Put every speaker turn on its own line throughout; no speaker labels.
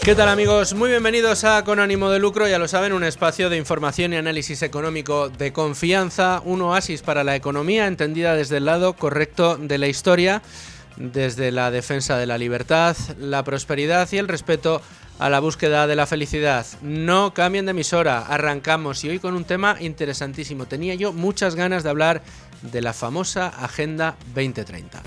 ¿Qué tal, amigos? Muy bienvenidos a Con Ánimo de Lucro, ya lo saben, un espacio de información y análisis económico de confianza, un oasis para la economía entendida desde el lado correcto de la historia, desde la defensa de la libertad, la prosperidad y el respeto a la búsqueda de la felicidad. No cambien de emisora, arrancamos y hoy con un tema interesantísimo. Tenía yo muchas ganas de hablar de la famosa Agenda 2030.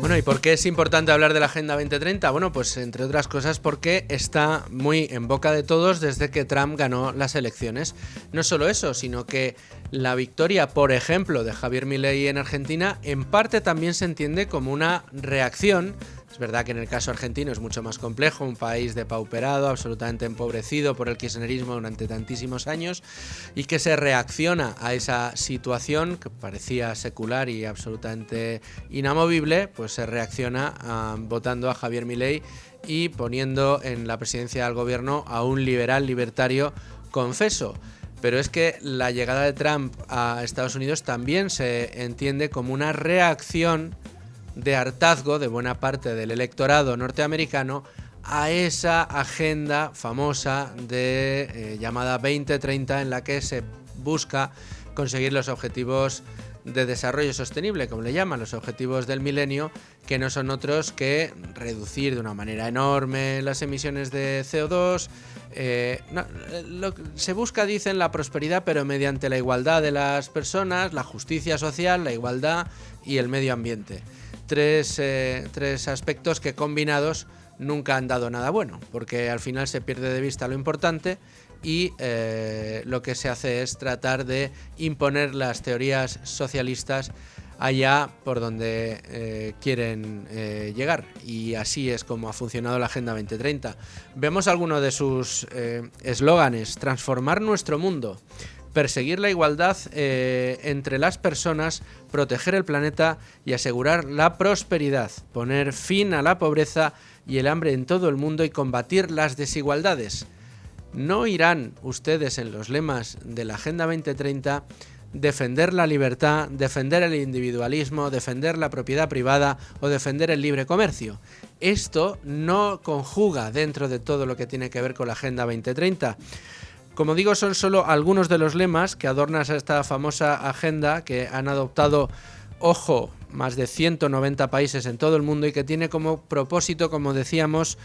Bueno, ¿y por qué es importante hablar de la Agenda 2030? Bueno, pues entre otras cosas porque está muy en boca de todos desde que Trump ganó las elecciones. No solo eso, sino que la victoria, por ejemplo, de Javier Milei en Argentina, en parte también se entiende como una reacción. Es verdad que en el caso argentino es mucho más complejo, un país depauperado, absolutamente empobrecido por el kirchnerismo durante tantísimos años, y que se reacciona a esa situación que parecía secular y absolutamente inamovible, pues se reacciona votando a Javier Milei y poniendo en la presidencia del gobierno a un liberal libertario confeso. Pero es que la llegada de Trump a Estados Unidos también se entiende como una reacción de hartazgo de buena parte del electorado norteamericano a esa agenda famosa de llamada 2030, en la que se busca conseguir los objetivos de desarrollo sostenible, como le llaman, los objetivos del milenio, que no son otros que reducir de una manera enorme las emisiones de CO2. Se busca, dicen, la prosperidad, pero mediante la igualdad de las personas, la justicia social, la igualdad y el medio ambiente. Tres aspectos que combinados nunca han dado nada bueno, porque al final se pierde de vista lo importante y lo que se hace es tratar de imponer las teorías socialistas allá por donde quieren llegar, y así es como ha funcionado la Agenda 2030. Vemos algunos de sus eslóganes: transformar nuestro mundo, perseguir la igualdad entre las personas, proteger el planeta y asegurar la prosperidad, poner fin a la pobreza y el hambre en todo el mundo y combatir las desigualdades. ¿No irán ustedes en los lemas de la Agenda 2030 defender la libertad, defender el individualismo, defender la propiedad privada o defender el libre comercio? Esto no conjuga dentro de todo lo que tiene que ver con la Agenda 2030. Como digo, son solo algunos de los lemas que adornan esta famosa agenda que han adoptado, ojo, más de 190 países en todo el mundo, y que tiene como propósito, como decíamos,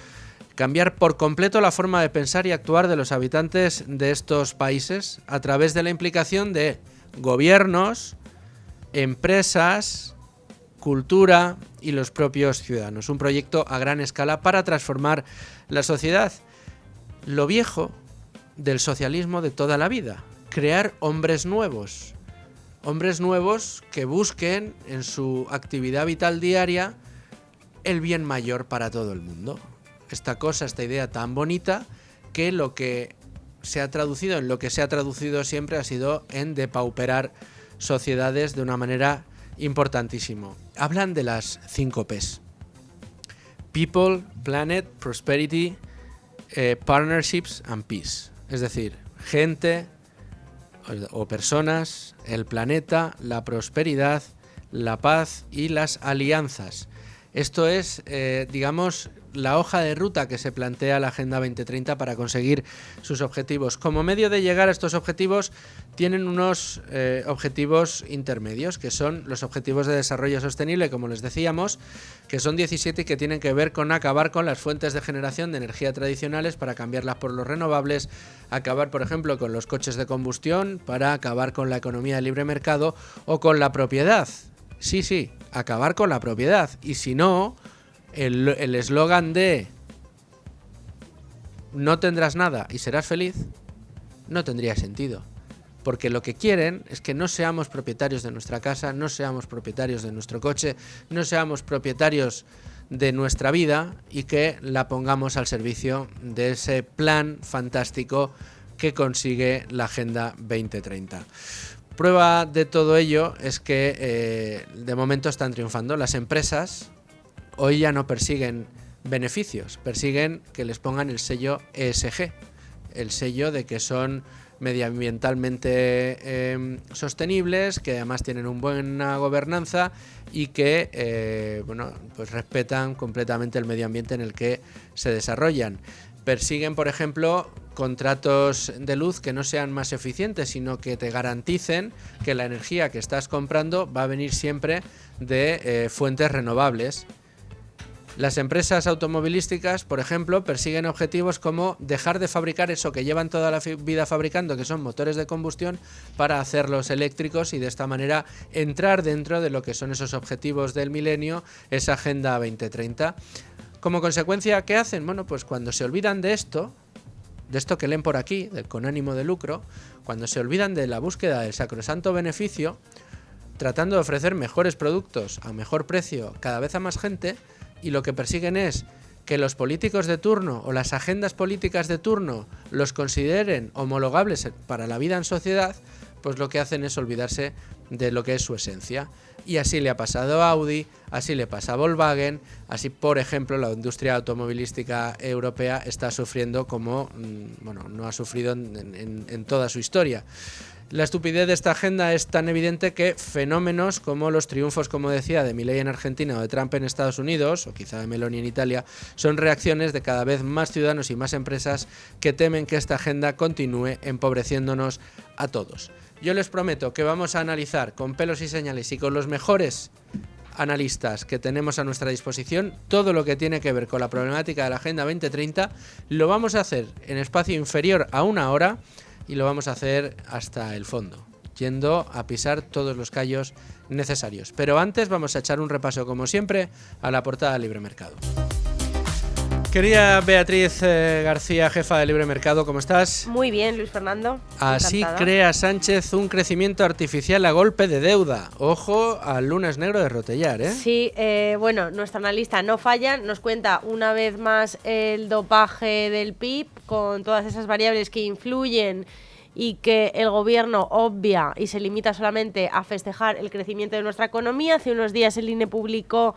cambiar por completo la forma de pensar y actuar de los habitantes de estos países a través de la implicación de gobiernos, empresas, cultura y los propios ciudadanos. Un proyecto a gran escala para transformar la sociedad. Lo viejo del socialismo de toda la vida: crear hombres nuevos que busquen en su actividad vital diaria el bien mayor para todo el mundo. Esta idea tan bonita, que lo que se ha traducido en lo que se ha traducido siempre ha sido en depauperar sociedades de una manera importantísima. Hablan de las 5 P's: People, Planet, Prosperity, Partnerships and Peace. Es decir, gente o personas, el planeta, la prosperidad, la paz y las alianzas. Esto es, digamos, la hoja de ruta que se plantea la Agenda 2030 para conseguir sus objetivos. Como medio de llegar a estos objetivos, tienen unos objetivos intermedios, que son los objetivos de desarrollo sostenible, como les decíamos, que son 17 y que tienen que ver con acabar con las fuentes de generación de energía tradicionales para cambiarlas por los renovables, acabar, por ejemplo, con los coches de combustión, para acabar con la economía de libre mercado o con la propiedad. Sí, acabar con la propiedad. Y si no, el eslogan de no tendrás nada y serás feliz no tendría sentido, porque lo que quieren es que no seamos propietarios de nuestra casa, no seamos propietarios de nuestro coche, no seamos propietarios de nuestra vida, y que la pongamos al servicio de ese plan fantástico que consigue la Agenda 2030. Prueba de todo ello es que de momento están triunfando. Las empresas hoy ya no persiguen beneficios, persiguen que les pongan el sello ESG, el sello de que son medioambientalmente sostenibles, que además tienen una buena gobernanza y que pues respetan completamente el medio ambiente en el que se desarrollan. Persiguen, por ejemplo, contratos de luz que no sean más eficientes, sino que te garanticen que la energía que estás comprando va a venir siempre de fuentes renovables. Las empresas automovilísticas, por ejemplo, persiguen objetivos como dejar de fabricar eso que llevan toda la vida fabricando, que son motores de combustión, para hacerlos eléctricos y de esta manera entrar dentro de lo que son esos objetivos del milenio, esa Agenda 2030. Como consecuencia, ¿qué hacen? Bueno, pues cuando se olvidan de esto que leen por aquí, del con ánimo de lucro, cuando se olvidan de la búsqueda del sacrosanto beneficio, tratando de ofrecer mejores productos a mejor precio cada vez a más gente, y lo que persiguen es que los políticos de turno o las agendas políticas de turno los consideren homologables para la vida en sociedad, pues lo que hacen es olvidarse de lo que es su esencia. Y así le ha pasado a Audi, así le pasa a Volkswagen, así, por ejemplo, la industria automovilística europea está sufriendo como no ha sufrido en toda su historia. La estupidez de esta agenda es tan evidente que fenómenos como los triunfos, como decía, de Milei en Argentina o de Trump en Estados Unidos, o quizá de Meloni en Italia, son reacciones de cada vez más ciudadanos y más empresas que temen que esta agenda continúe empobreciéndonos a todos. Yo les prometo que vamos a analizar con pelos y señales y con los mejores analistas que tenemos a nuestra disposición todo lo que tiene que ver con la problemática de la Agenda 2030. Lo vamos a hacer en espacio inferior a 1 hora y lo vamos a hacer hasta el fondo, yendo a pisar todos los callos necesarios. Pero antes vamos a echar un repaso, como siempre, a la portada de Libre Mercado. Querida Beatriz García, jefa de Libre Mercado, ¿cómo estás?
Muy bien, Luis Fernando.
Así
Encantada.
crea Sánchez un crecimiento artificial a golpe de deuda. Ojo al lunes negro de Rotellar, ¿eh?
Sí, nuestro analista no falla, nos cuenta una vez más el dopaje del PIB con todas esas variables que influyen y que el gobierno obvia y se limita solamente a festejar el crecimiento de nuestra economía. Hace unos días el INE publicó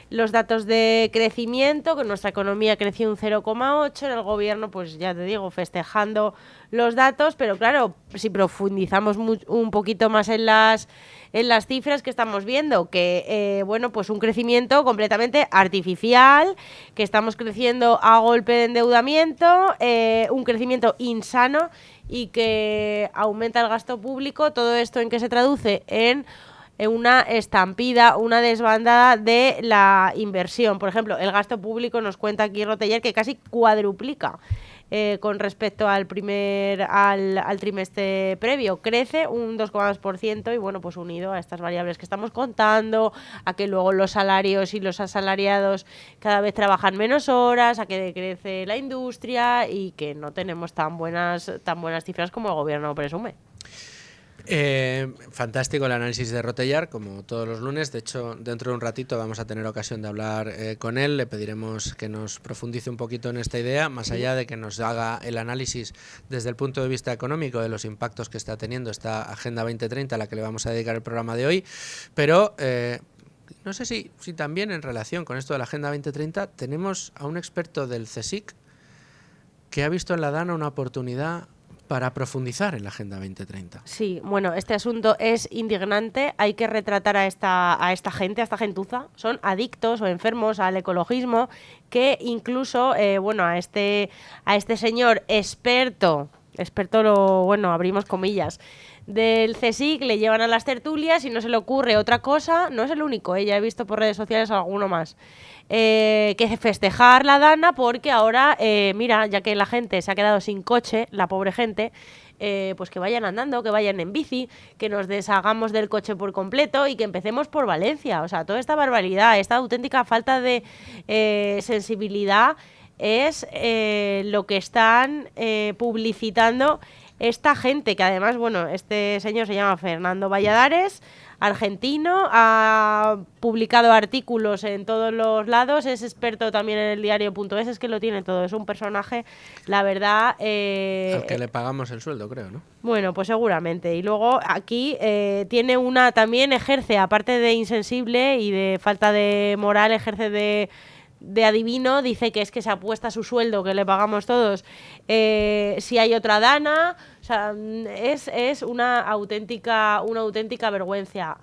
los datos de crecimiento, que nuestra economía creció un 0,8, en el gobierno, pues ya te digo, festejando los datos, pero claro, si profundizamos un poquito más en las cifras que estamos viendo, que pues un crecimiento completamente artificial, que estamos creciendo a golpe de endeudamiento, un crecimiento insano y que aumenta el gasto público. Todo esto, ¿en qué se traduce? En una estampida, una desbandada de la inversión. Por ejemplo, el gasto público, nos cuenta aquí Rotellar, que casi cuadruplica con respecto al trimestre previo. Crece un 2,2% y bueno, pues unido a estas variables que estamos contando, a que luego los salarios y los asalariados cada vez trabajan menos horas, a que decrece la industria y que no tenemos tan buenas cifras como el gobierno presume.
Fantástico el análisis de Rotellar, como todos los lunes. De hecho, dentro de un ratito vamos a tener ocasión de hablar con él. Le pediremos que nos profundice un poquito en esta idea, más allá de que nos haga el análisis desde el punto de vista económico de los impactos que está teniendo esta Agenda 2030 a la que le vamos a dedicar el programa de hoy. Pero no sé si también en relación con esto de la Agenda 2030 tenemos a un experto del CSIC que ha visto en la DANA una oportunidad para profundizar en la Agenda 2030.
Sí, bueno, este asunto es indignante. Hay que retratar a esta gente, a esta gentuza. Son adictos o enfermos al ecologismo, que incluso, a este señor experto, abrimos comillas, del CSIC, le llevan a las tertulias y no se le ocurre otra cosa. No es el único, ya he visto por redes sociales alguno más, que festejar la DANA, porque ahora, ya que la gente se ha quedado sin coche, la pobre gente, pues que vayan andando, que vayan en bici, que nos deshagamos del coche por completo y que empecemos por Valencia. O sea, toda esta barbaridad, esta auténtica falta de sensibilidad es lo que están publicitando esta gente, que además, este señor se llama Fernando Valladares, argentino, ha publicado artículos en todos los lados, es experto también en el diario.es, es que lo tiene todo, es un personaje, la verdad...
al que le pagamos el sueldo, creo, ¿no?
Bueno, pues seguramente. Y luego aquí tiene también ejerce, aparte de insensible y de falta de moral, ejerce de adivino. Dice que es que se apuesta su sueldo, que le pagamos todos, si hay otra DANA. O sea, es una auténtica vergüenza.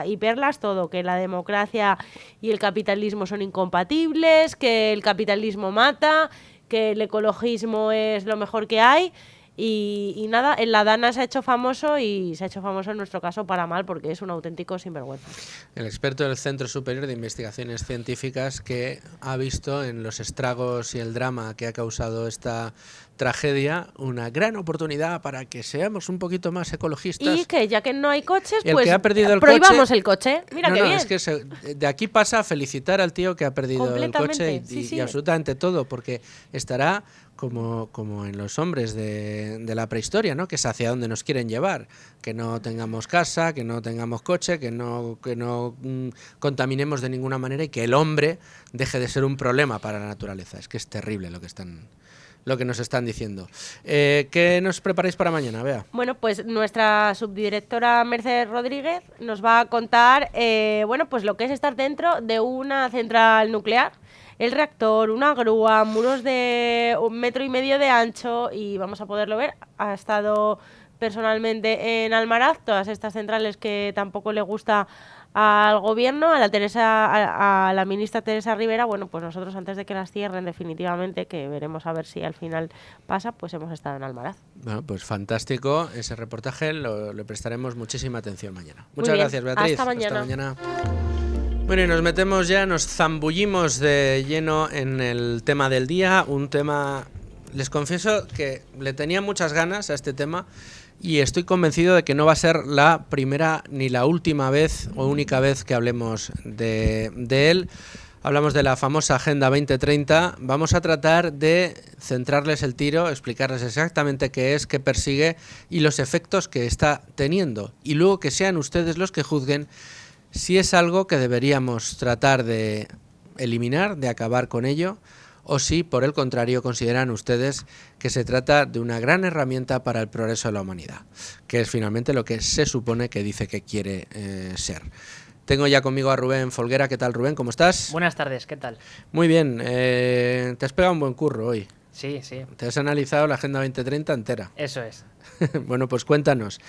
Y perlas todo, que la democracia y el capitalismo son incompatibles, que el capitalismo mata, que el ecologismo es lo mejor que hay. Y nada, en la Dana se ha hecho famoso y se ha hecho famoso en nuestro caso para mal porque es un auténtico sinvergüenza.
El experto del Centro Superior de Investigaciones Científicas que ha visto en los estragos y el drama que ha causado esta tragedia una gran oportunidad para que seamos un poquito más ecologistas.
Y que ya que no hay coches,
El
pues
que ha perdido el
prohibamos
coche,
el coche. Mira qué bien.
Es que de aquí pasa a felicitar al tío que ha perdido el coche y absolutamente todo, porque estará como en los hombres de la prehistoria, ¿no? Que es hacia donde nos quieren llevar, que no tengamos casa, que no tengamos coche, que no contaminemos de ninguna manera y que el hombre deje de ser un problema para la naturaleza. Es que es terrible lo que nos están diciendo. ¿Qué nos preparáis para mañana, Bea?
Bueno, pues nuestra subdirectora Mercedes Rodríguez nos va a contar pues lo que es estar dentro de una central nuclear. El reactor, una grúa, muros de 1,5 metros de ancho y vamos a poderlo ver. Ha estado personalmente en Almaraz, todas estas centrales que tampoco le gusta al gobierno, a la ministra Teresa Rivera. Bueno, pues nosotros antes de que las cierren definitivamente, que veremos a ver si al final pasa, pues hemos estado en Almaraz.
Bueno, pues fantástico ese reportaje, le prestaremos muchísima atención mañana. Muchas gracias, Beatriz.
Hasta mañana.
Hasta mañana. Bueno, y nos metemos ya, nos zambullimos de lleno en el tema del día, un tema, les confieso que le tenía muchas ganas a este tema y estoy convencido de que no va a ser la primera ni la última vez o única vez que hablemos de él. Hablamos de la famosa Agenda 2030, vamos a tratar de centrarles el tiro, explicarles exactamente qué es, qué persigue y los efectos que está teniendo y luego que sean ustedes los que juzguen si es algo que deberíamos tratar de eliminar, de acabar con ello, o si, por el contrario, consideran ustedes que se trata de una gran herramienta para el progreso de la humanidad, que es finalmente lo que se supone que dice que quiere ser. Tengo ya conmigo a Rubén Folguera. ¿Qué tal, Rubén? ¿Cómo estás?
Buenas tardes, ¿qué tal?
Muy bien. Te has pegado un buen curro hoy.
Sí, sí.
Te has analizado la Agenda 2030 entera.
Eso es.
Bueno, pues cuéntanos,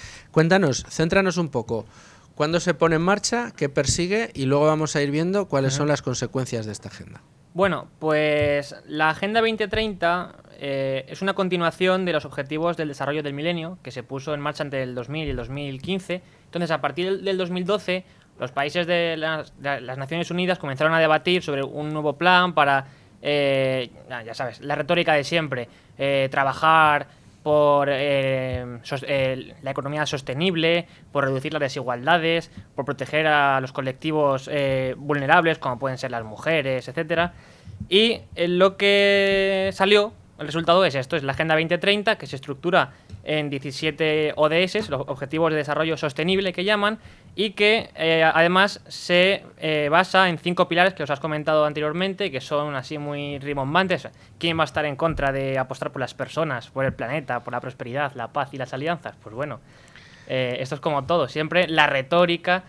céntranos un poco. ¿Cuándo se pone en marcha? ¿Qué persigue? Y luego vamos a ir viendo cuáles son las consecuencias de esta agenda.
Bueno, pues la Agenda 2030 es una continuación de los Objetivos del Desarrollo del Milenio que se puso en marcha entre el 2000 y el 2015. Entonces, a partir del 2012, los países de las Naciones Unidas comenzaron a debatir sobre un nuevo plan para, ya sabes, la retórica de siempre, trabajar por la economía sostenible, por reducir las desigualdades, por proteger a los colectivos vulnerables, como pueden ser las mujeres, etcétera. Y lo que salió, el resultado es esto, es la Agenda 2030, que se estructura en 17 ODS, los Objetivos de Desarrollo Sostenible que llaman, y que además se basa en 5 pilares que os has comentado anteriormente, que son así muy rimbombantes. ¿Quién va a estar en contra de apostar por las personas, por el planeta, por la prosperidad, la paz y las alianzas? Pues bueno, esto es como todo, siempre la retórica,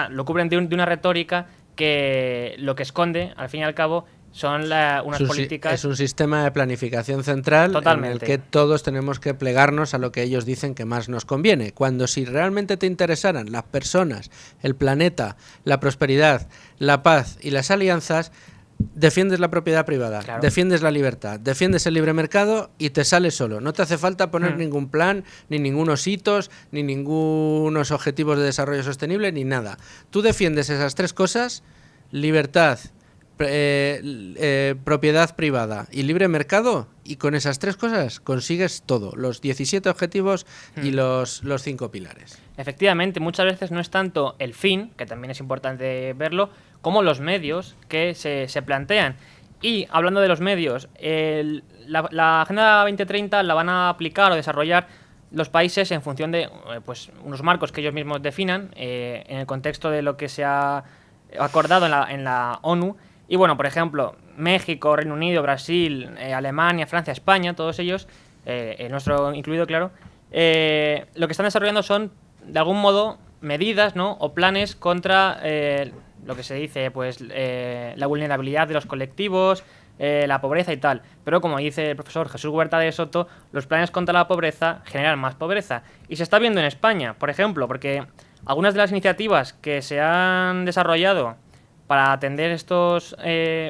lo cubren de una retórica que lo que esconde, al fin y al cabo, son unas políticas...
Es un sistema de planificación central. Totalmente. En el que todos tenemos que plegarnos a lo que ellos dicen que más nos conviene. Cuando si realmente te interesaran las personas, el planeta, la prosperidad, la paz y las alianzas, defiendes la propiedad privada, claro, defiendes la libertad, defiendes el libre mercado y te sale solo. No te hace falta poner ningún plan, ni ningunos hitos, ni ningunos objetivos de desarrollo sostenible, ni nada. Tú defiendes esas 3 cosas, libertad, propiedad privada y libre mercado, y con esas 3 cosas consigues todo, los 17 objetivos y los 5 pilares.
Efectivamente, muchas veces no es tanto el fin, que también es importante verlo, como los medios que se plantean. Y hablando de los medios, la Agenda 2030 la van a aplicar o desarrollar los países en función de unos marcos que ellos mismos definan en el contexto de lo que se ha acordado en la ONU. Y bueno, por ejemplo, México, Reino Unido, Brasil, Alemania, Francia, España, todos ellos, el nuestro incluido, claro, lo que están desarrollando son, de algún modo, medidas, ¿no?, o planes contra lo que se dice, la vulnerabilidad de los colectivos, la pobreza y tal. Pero como dice el profesor Jesús Huerta de Soto, los planes contra la pobreza generan más pobreza. Y se está viendo en España, por ejemplo, porque algunas de las iniciativas que se han desarrollado para atender estos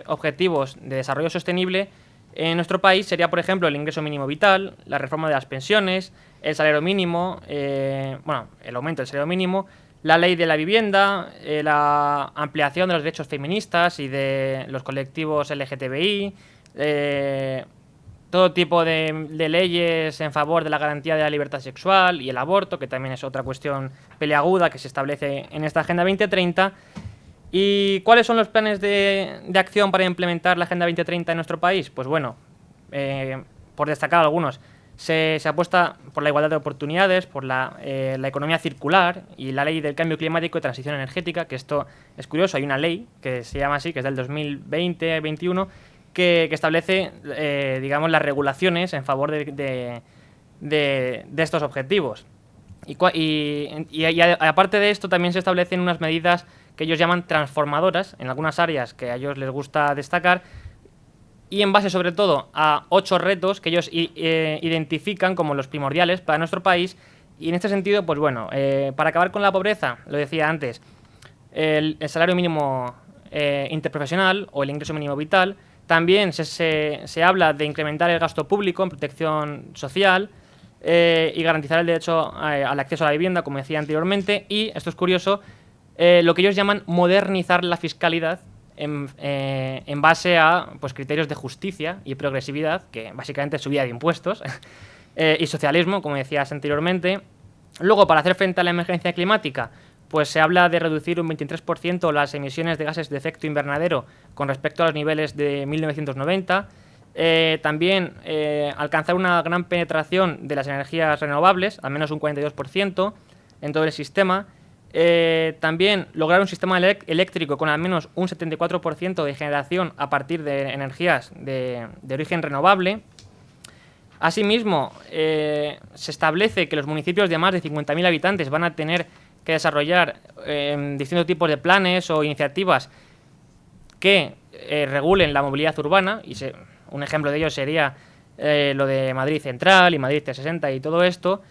objetivos de desarrollo sostenible en nuestro país sería, por ejemplo, el ingreso mínimo vital, la reforma de las pensiones, el salario mínimo, el aumento del salario mínimo, la ley de la vivienda, la ampliación de los derechos feministas y de los colectivos LGTBI, todo tipo de leyes en favor de la garantía de la libertad sexual y el aborto, que también es otra cuestión peliaguda que se establece en esta Agenda 2030. ¿Y cuáles son los planes de acción para implementar la Agenda 2030 en nuestro país? Pues bueno, por destacar algunos, se apuesta por la igualdad de oportunidades, por la economía circular y la ley del cambio climático y transición energética, que esto es curioso, hay una ley que se llama así, que es del 2020-21, que establece, digamos, las regulaciones en favor de estos objetivos. Y aparte de esto, también se establecen unas medidas que ellos llaman transformadoras en algunas áreas que a ellos les gusta destacar, y en base sobre todo a 8 retos que ellos identifican como los primordiales para nuestro país. Y en este sentido, pues bueno, para acabar con la pobreza, lo decía antes, el salario mínimo interprofesional o el ingreso mínimo vital. También se habla de incrementar el gasto público en protección social y garantizar el derecho al acceso a la vivienda, como decía anteriormente. Y, esto es curioso, lo que ellos llaman modernizar la fiscalidad en base a pues, criterios de justicia y progresividad, que básicamente es subida de impuestos, y socialismo, como decías anteriormente. Luego, para hacer frente a la emergencia climática, pues se habla de reducir un 23% las emisiones de gases de efecto invernadero con respecto a los niveles de 1990. También alcanzar una gran penetración de las energías renovables, al menos un 42% en todo el sistema. También lograr un sistema eléctrico con al menos un 74% de generación a partir de energías de origen renovable. Asimismo, se establece que los municipios de más de 50.000 habitantes van a tener que desarrollar distintos tipos de planes o iniciativas que regulen la movilidad urbana, y un ejemplo de ello sería lo de Madrid Central y Madrid 360 y todo esto.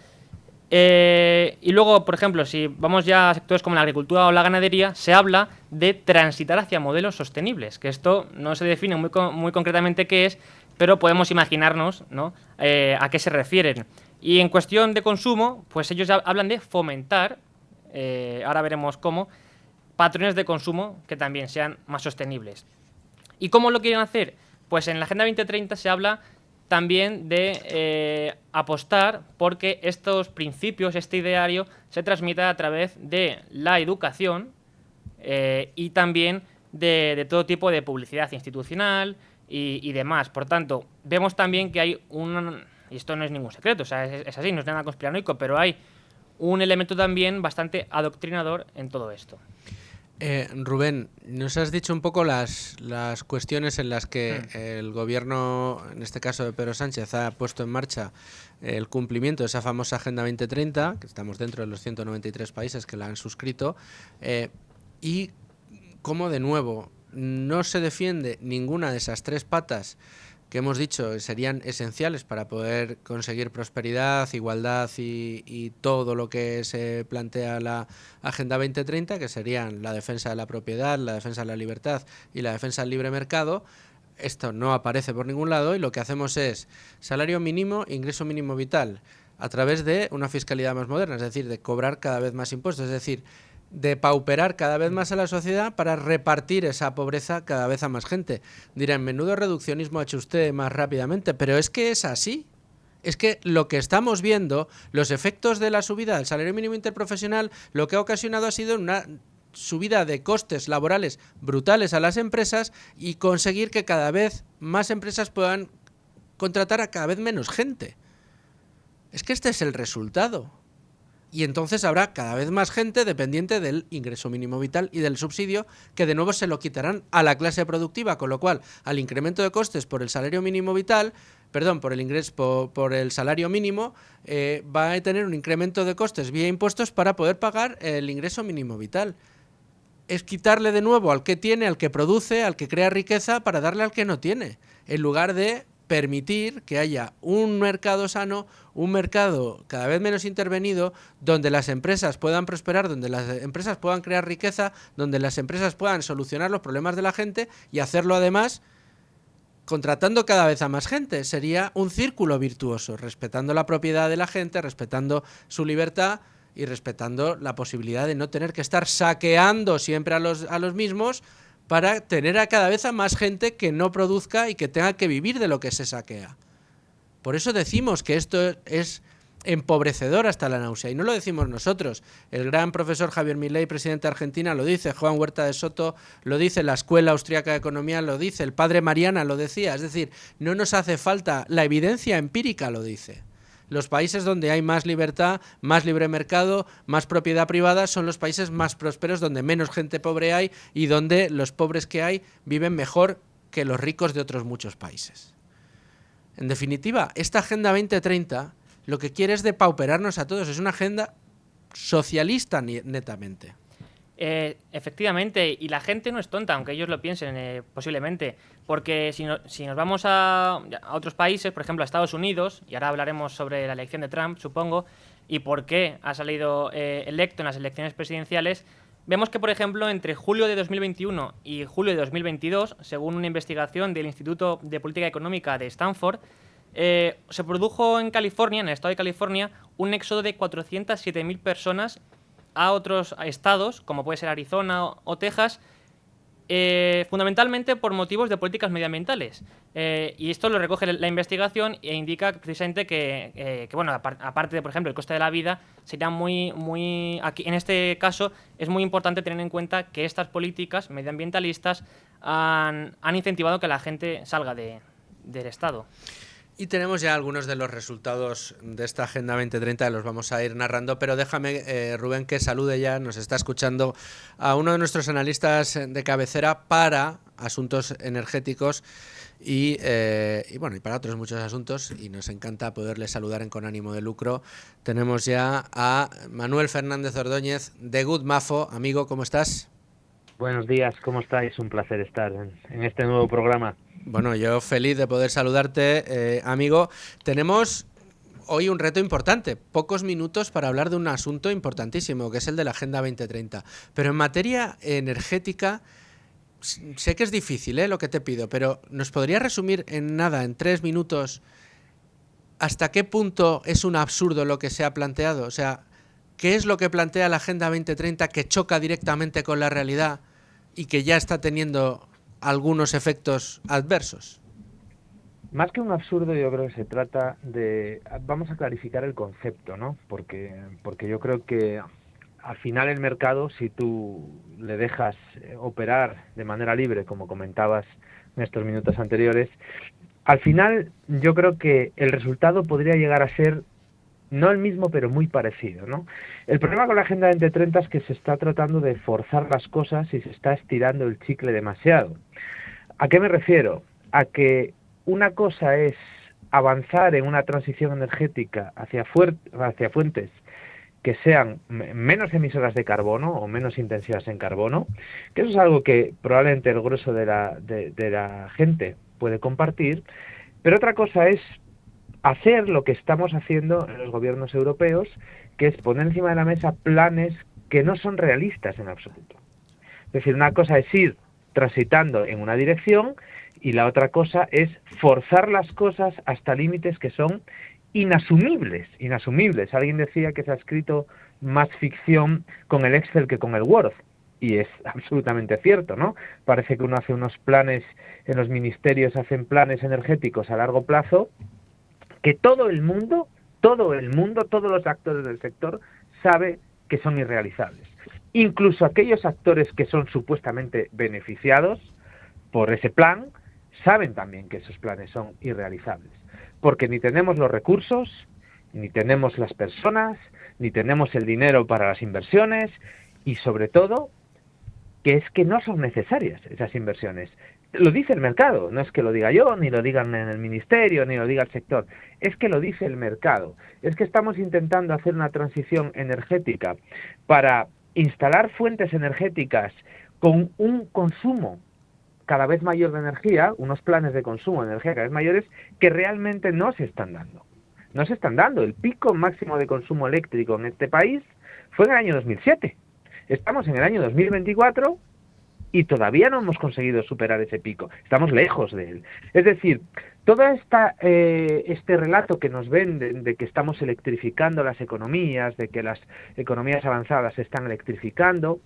Y luego, por ejemplo, si vamos ya a sectores como la agricultura o la ganadería, se habla de transitar hacia modelos sostenibles, que esto no se define muy concretamente qué es, pero podemos imaginarnos, ¿no?, a qué se refieren. Y en cuestión de consumo, pues ellos hablan de fomentar, ahora veremos cómo, patrones de consumo que también sean más sostenibles. ¿Y cómo lo quieren hacer? Pues en la Agenda 2030 se habla también de apostar porque estos principios, este ideario, se transmita a través de la educación y también de todo tipo de publicidad institucional y demás. Por tanto, vemos también que hay y esto no es ningún secreto, o sea, es así, no es nada conspiranoico, pero hay un elemento también bastante adoctrinador en todo esto.
Rubén, nos has dicho un poco las cuestiones en las que el gobierno, en este caso de Pedro Sánchez, ha puesto en marcha el cumplimiento de esa famosa Agenda 2030, que estamos dentro de los 193 países que la han suscrito, y cómo, de nuevo, no se defiende ninguna de esas 3 patas que hemos dicho serían esenciales para poder conseguir prosperidad, igualdad y todo lo que se plantea la Agenda 2030, que serían la defensa de la propiedad, la defensa de la libertad y la defensa del libre mercado. Esto no aparece por ningún lado y lo que hacemos es salario mínimo, ingreso mínimo vital, a través de una fiscalidad más moderna, es decir, de cobrar cada vez más impuestos, es decir, de pauperar cada vez más a la sociedad para repartir esa pobreza cada vez a más gente. Dirán, menudo reduccionismo ha hecho usted más rápidamente, pero es que es así. Es que lo que estamos viendo, los efectos de la subida del salario mínimo interprofesional, lo que ha ocasionado ha sido una subida de costes laborales brutales a las empresas y conseguir que cada vez más empresas puedan contratar a cada vez menos gente. Es que este es el resultado. Y entonces habrá cada vez más gente dependiente del ingreso mínimo vital y del subsidio, que de nuevo se lo quitarán a la clase productiva, con lo cual al incremento de costes por el salario mínimo vital, por el salario mínimo, va a tener un incremento de costes vía impuestos para poder pagar el ingreso mínimo vital. es quitarle de nuevo al que tiene, al que produce, al que crea riqueza, para darle al que no tiene, en lugar de permitir que haya un mercado sano, un mercado cada vez menos intervenido, donde las empresas puedan prosperar, donde las empresas puedan crear riqueza, donde las empresas puedan solucionar los problemas de la gente y hacerlo además contratando cada vez a más gente. Sería un círculo virtuoso, respetando la propiedad de la gente, respetando su libertad y respetando la posibilidad de no tener que estar saqueando siempre a los mismos para tener a cada vez a más gente que no produzca y que tenga que vivir de lo que se saquea. Por eso decimos que esto es empobrecedor hasta la náusea, y no lo decimos nosotros. El gran profesor Javier Milei, presidente de Argentina, lo dice, Juan Huerta de Soto lo dice, la Escuela Austriaca de Economía lo dice, el padre Mariana lo decía. Es decir, no nos hace falta, la evidencia empírica lo dice. Los países donde hay más libertad, más libre mercado, más propiedad privada, son los países más prósperos, donde menos gente pobre hay y donde los pobres que hay viven mejor que los ricos de otros muchos países. En definitiva, esta Agenda 2030 lo que quiere es depauperarnos a todos. Es una agenda socialista netamente.
Efectivamente, y la gente no es tonta, aunque ellos lo piensen posiblemente, porque si nos vamos a otros países, por ejemplo a Estados Unidos, y ahora hablaremos sobre la elección de Trump, supongo, y por qué ha salido electo en las elecciones presidenciales, vemos que, por ejemplo, entre julio de 2021 y julio de 2022, según una investigación del Instituto de Política Económica de Stanford, se produjo en California, en el estado de California, un éxodo de 407.000 personas a otros estados, como puede ser Arizona o Texas, fundamentalmente por motivos de políticas medioambientales. Y esto lo recoge la investigación e indica precisamente que bueno, aparte de, por ejemplo, el coste de la vida, sería aquí, en este caso, es muy importante tener en cuenta que estas políticas medioambientalistas han incentivado que la gente salga del estado.
Y tenemos ya algunos de los resultados de esta Agenda 2030, los vamos a ir narrando, pero déjame, Rubén, que salude ya, nos está escuchando a uno de nuestros analistas de cabecera para asuntos energéticos y bueno, y para otros muchos asuntos, y nos encanta poderle saludar en Con Ánimo de Lucro. Tenemos ya a Manuel Fernández Ordóñez de Good Mafo. Amigo, ¿cómo estás?
Buenos días, ¿cómo estáis? Un placer estar en este nuevo programa.
Bueno, yo feliz de poder saludarte, amigo. Tenemos hoy un reto importante, pocos minutos para hablar de un asunto importantísimo, que es el de la Agenda 2030. Pero en materia energética, sé que es difícil, lo que te pido, pero ¿nos podrías resumir en nada, en 3 minutos, hasta qué punto es un absurdo lo que se ha planteado? O sea, ¿qué es lo que plantea la Agenda 2030 que choca directamente con la realidad y que ya está teniendo algunos efectos adversos?
Más que un absurdo, yo creo que se trata de... Vamos a clarificar el concepto, ¿no? Porque yo creo que al final el mercado, si tú le dejas operar de manera libre, como comentabas en estos minutos anteriores, al final yo creo que el resultado podría llegar a ser no el mismo, pero muy parecido, ¿no? El problema con la Agenda 2030 es que se está tratando de forzar las cosas y se está estirando el chicle demasiado. ¿A qué me refiero? A que una cosa es avanzar en una transición energética hacia fuentes que sean menos emisoras de carbono o menos intensivas en carbono, que eso es algo que probablemente el grueso de la gente puede compartir, pero otra cosa es hacer lo que estamos haciendo en los gobiernos europeos, que es poner encima de la mesa planes que no son realistas en absoluto. Es decir, una cosa es ir transitando en una dirección y la otra cosa es forzar las cosas hasta límites que son inasumibles. Alguien decía que se ha escrito más ficción con el Excel que con el Word. Y es absolutamente cierto, ¿no? Parece que uno hace unos planes, en los ministerios hacen planes energéticos a largo plazo, que todo el mundo, todos los actores del sector sabe que son irrealizables. Incluso aquellos actores que son supuestamente beneficiados por ese plan, saben también que esos planes son irrealizables. Porque ni tenemos los recursos, ni tenemos las personas, ni tenemos el dinero para las inversiones, y sobre todo, que es que no son necesarias esas inversiones. Lo dice el mercado, no es que lo diga yo, ni lo digan en el ministerio, ni lo diga el sector, es que lo dice el mercado. Es que estamos intentando hacer una transición energética para instalar fuentes energéticas con un consumo cada vez mayor de energía, unos planes de consumo de energía cada vez mayores, que realmente no se están dando. No se están dando. El pico máximo de consumo eléctrico en este país fue en el año 2007. Estamos en el año 2024 y todavía no hemos conseguido superar ese pico. Estamos lejos de él. Es decir, todo este relato que nos venden de que estamos electrificando las economías, de que las economías avanzadas se están electrificando,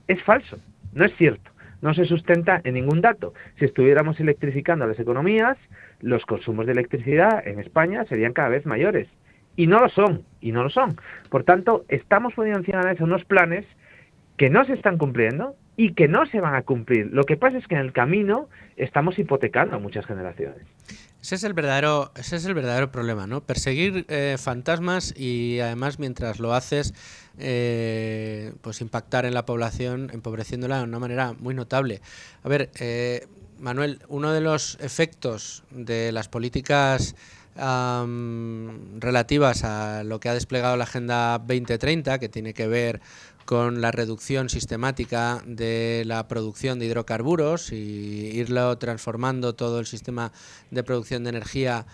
es falso, no es cierto. No se sustenta en ningún dato. Si estuviéramos electrificando las economías, los consumos de electricidad en España serían cada vez mayores. Y no lo son, y no lo son. Por tanto, estamos poniendo encima de la mesa unos planes que no se están cumpliendo y que no se van a cumplir. Lo que pasa es que en el camino estamos hipotecando a muchas generaciones.
Ese es el verdadero problema, ¿no? Perseguir fantasmas y además mientras lo haces, pues impactar en la población, empobreciéndola de una manera muy notable. A ver, Manuel, uno de los efectos de las políticas relativas a lo que ha desplegado la Agenda 2030, que tiene que ver con la reducción sistemática de la producción de hidrocarburos y irlo transformando todo el sistema de producción de energía,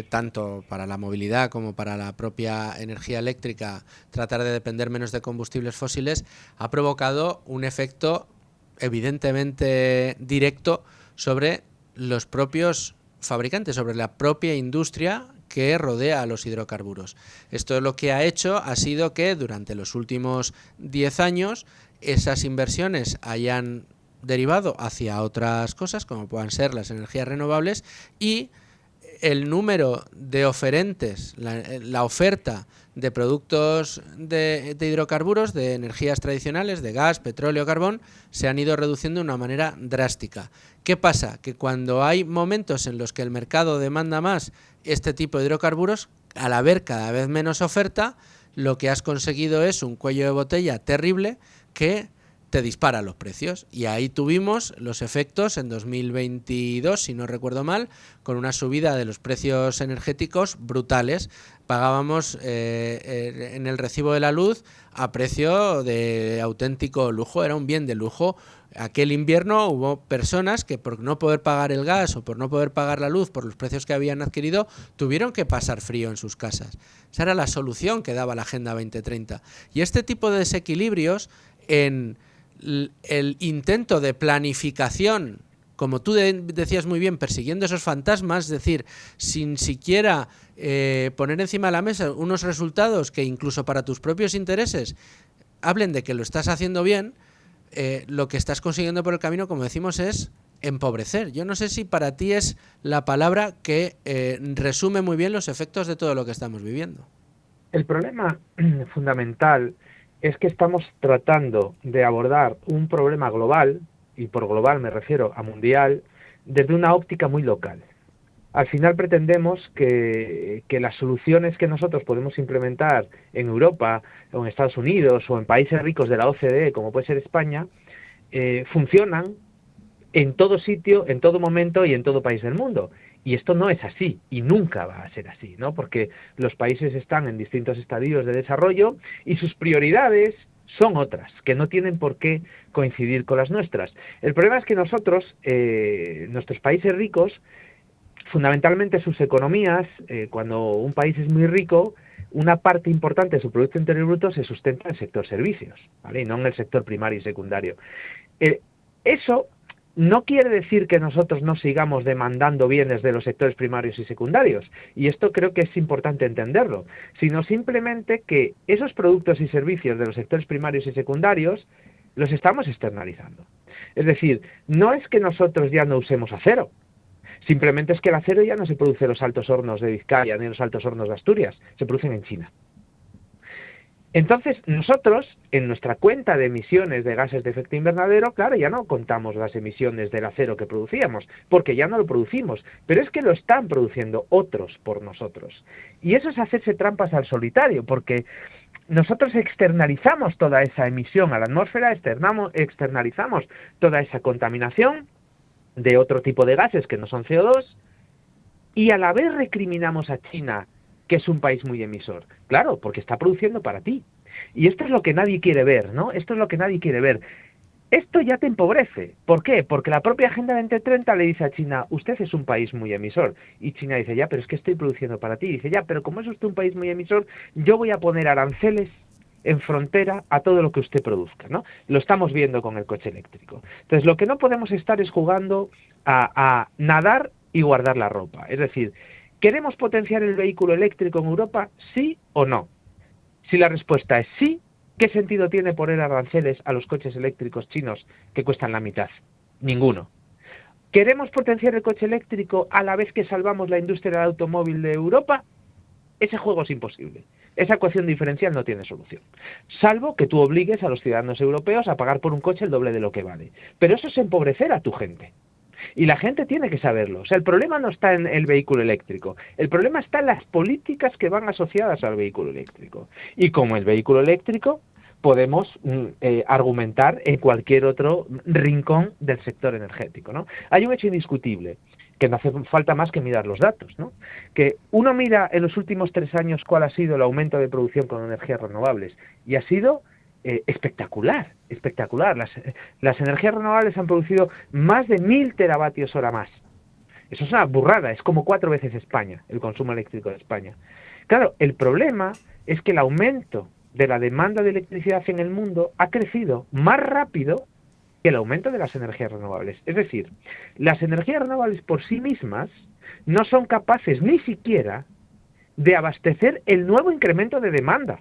tanto para la movilidad como para la propia energía eléctrica, tratar de depender menos de combustibles fósiles, ha provocado un efecto evidentemente directo sobre los propios fabricantes, sobre la propia industria que rodea a los hidrocarburos. Esto lo que ha hecho ha sido que durante los últimos 10 años esas inversiones hayan derivado hacia otras cosas, como puedan ser las energías renovables, y el número de oferentes, la oferta de productos de hidrocarburos, de energías tradicionales, de gas, petróleo, carbón, se han ido reduciendo de una manera drástica. ¿Qué pasa? Que cuando hay momentos en los que el mercado demanda más este tipo de hidrocarburos, al haber cada vez menos oferta, lo que has conseguido es un cuello de botella terrible que te dispara los precios. Y ahí tuvimos los efectos en 2022, si no recuerdo mal, con una subida de los precios energéticos brutales. Pagábamos en el recibo de la luz a precio de auténtico lujo, era un bien de lujo. Aquel invierno hubo personas que por no poder pagar el gas o por no poder pagar la luz por los precios que habían adquirido, tuvieron que pasar frío en sus casas. Esa era la solución que daba la Agenda 2030. Y este tipo de desequilibrios en el intento de planificación, como tú decías muy bien, persiguiendo esos fantasmas, es decir, sin siquiera poner encima de la mesa unos resultados que incluso para tus propios intereses hablen de que lo estás haciendo bien, lo que estás consiguiendo por el camino, como decimos, es empobrecer. Yo no sé si para ti es la palabra que resume muy bien los efectos de todo lo que estamos viviendo.
El problema fundamental es que estamos tratando de abordar un problema global, y por global me refiero a mundial, desde una óptica muy local. Al final pretendemos que las soluciones que nosotros podemos implementar en Europa, o en Estados Unidos, o en países ricos de la OCDE, como puede ser España, funcionan en todo sitio, en todo momento y en todo país del mundo. Y esto no es así, y nunca va a ser así, ¿no? Porque los países están en distintos estadios de desarrollo y sus prioridades son otras, que no tienen por qué coincidir con las nuestras. El problema es que nosotros, nuestros países ricos, fundamentalmente sus economías, cuando un país es muy rico, una parte importante de su Producto Interior Bruto se sustenta en el sector servicios, ¿vale? Y no en el sector primario y secundario. Eso no quiere decir que nosotros no sigamos demandando bienes de los sectores primarios y secundarios, y esto creo que es importante entenderlo, sino simplemente que esos productos y servicios de los sectores primarios y secundarios los estamos externalizando. Es decir, no es que nosotros ya no usemos acero, simplemente es que el acero ya no se produce en los altos hornos de Vizcaya ni en los altos hornos de Asturias, se producen en China. Entonces, nosotros, en nuestra cuenta de emisiones de gases de efecto invernadero, claro, ya no contamos las emisiones del acero que producíamos, porque ya no lo producimos, pero es que lo están produciendo otros por nosotros. Y eso es hacerse trampas al solitario, porque nosotros externalizamos toda esa emisión a la atmósfera, externalizamos toda esa contaminación de otro tipo de gases que no son CO2, y a la vez recriminamos a China, que es un país muy emisor. Claro, porque está produciendo para ti. Y esto es lo que nadie quiere ver, ¿no? Esto es lo que nadie quiere ver. Esto ya te empobrece. ¿Por qué? Porque la propia Agenda 2030 le dice a China, usted es un país muy emisor. Y China dice, ya, pero es que estoy produciendo para ti. Y dice, ya, pero como es usted un país muy emisor, yo voy a poner aranceles en frontera a todo lo que usted produzca, ¿no? Lo estamos viendo con el coche eléctrico. Entonces, lo que no podemos estar es jugando a nadar y guardar la ropa. Es decir, ¿queremos potenciar el vehículo eléctrico en Europa? ¿Sí o no? Si la respuesta es sí, ¿qué sentido tiene poner aranceles a los coches eléctricos chinos que cuestan la mitad? Ninguno. ¿Queremos potenciar el coche eléctrico a la vez que salvamos la industria del automóvil de Europa? Ese juego es imposible. Esa ecuación diferencial no tiene solución. Salvo que tú obligues a los ciudadanos europeos a pagar por un coche el doble de lo que vale. Pero eso es empobrecer a tu gente. Y la gente tiene que saberlo. O sea, el problema no está en el vehículo eléctrico. El problema está en las políticas que van asociadas al vehículo eléctrico. Y como el vehículo eléctrico, podemos argumentar en cualquier otro rincón del sector energético, ¿no? Hay un hecho indiscutible, que no hace falta más que mirar los datos, ¿no? Que uno mira en los últimos 3 años cuál ha sido el aumento de producción con energías renovables, y ha sido espectacular, espectacular. Las energías renovables han producido más de 1000 teravatios hora más. Eso es una burrada, es como 4 veces España, el consumo eléctrico de España. Claro, el problema es que el aumento de la demanda de electricidad en el mundo ha crecido más rápido que el aumento de las energías renovables. Es decir, las energías renovables por sí mismas no son capaces ni siquiera de abastecer el nuevo incremento de demanda.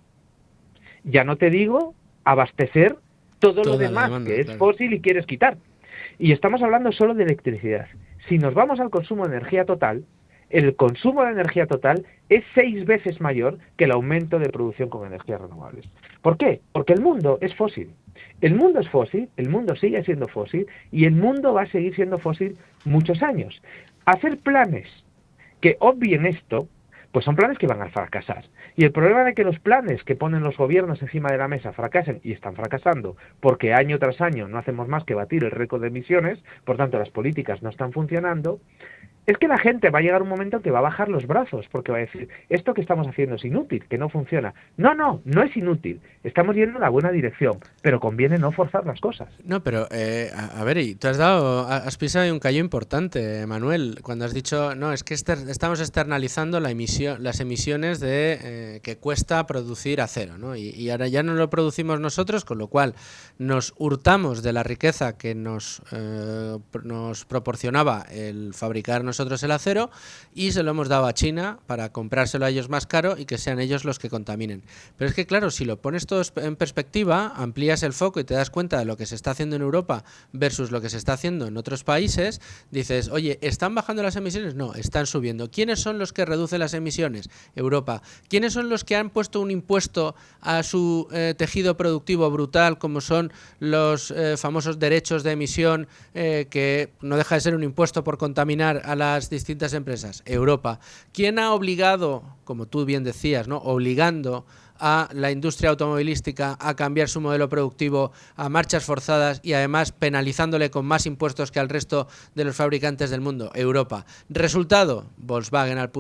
Ya no te digo abastecer todo lo demás que es fósil y quieres quitar. Y estamos hablando solo de electricidad. Si nos vamos al consumo de energía total, el consumo de energía total es 6 veces mayor que el aumento de producción con energías renovables. ¿Por qué? Porque el mundo es fósil. El mundo es fósil, el mundo sigue siendo fósil y el mundo va a seguir siendo fósil muchos años. Hacer planes que obvien esto, pues son planes que van a fracasar. Y el problema de que los planes que ponen los gobiernos encima de la mesa fracasen, y están fracasando, porque año tras año no hacemos más que batir el récord de emisiones, por tanto las políticas no están funcionando, es que la gente va a llegar un momento que va a bajar los brazos, porque va a decir, esto que estamos haciendo es inútil, que no funciona. No, no, no es inútil. Estamos yendo en la buena dirección, pero conviene no forzar las cosas.
No, pero, a ver, y tú has pisado un callo importante, Manuel, cuando has dicho, no, es que estamos externalizando las emisiones de que cuesta producir acero, ¿no? Y ahora ya no lo producimos nosotros, con lo cual nos hurtamos de la riqueza que nos proporcionaba el fabricar nosotros el acero y se lo hemos dado a China para comprárselo a ellos más caro y que sean ellos los que contaminen. Pero es que claro, si lo pones todo en perspectiva, amplías el foco y te das cuenta de lo que se está haciendo en Europa versus lo que se está haciendo en otros países, dices, oye, ¿están bajando las emisiones? No, están subiendo. ¿Quiénes son los que reducen las emisiones? Europa. ¿Quiénes son los que han puesto un impuesto a su tejido productivo brutal, como son los famosos derechos de emisión, que no deja de ser un impuesto por contaminar a las distintas empresas? Europa. ¿Quién ha obligado, como tú bien decías, ¿no?, obligando a la industria automovilística a cambiar su modelo productivo a marchas forzadas y además penalizándole con más impuestos que al resto de los fabricantes del mundo? Europa. Resultado, Volkswagen al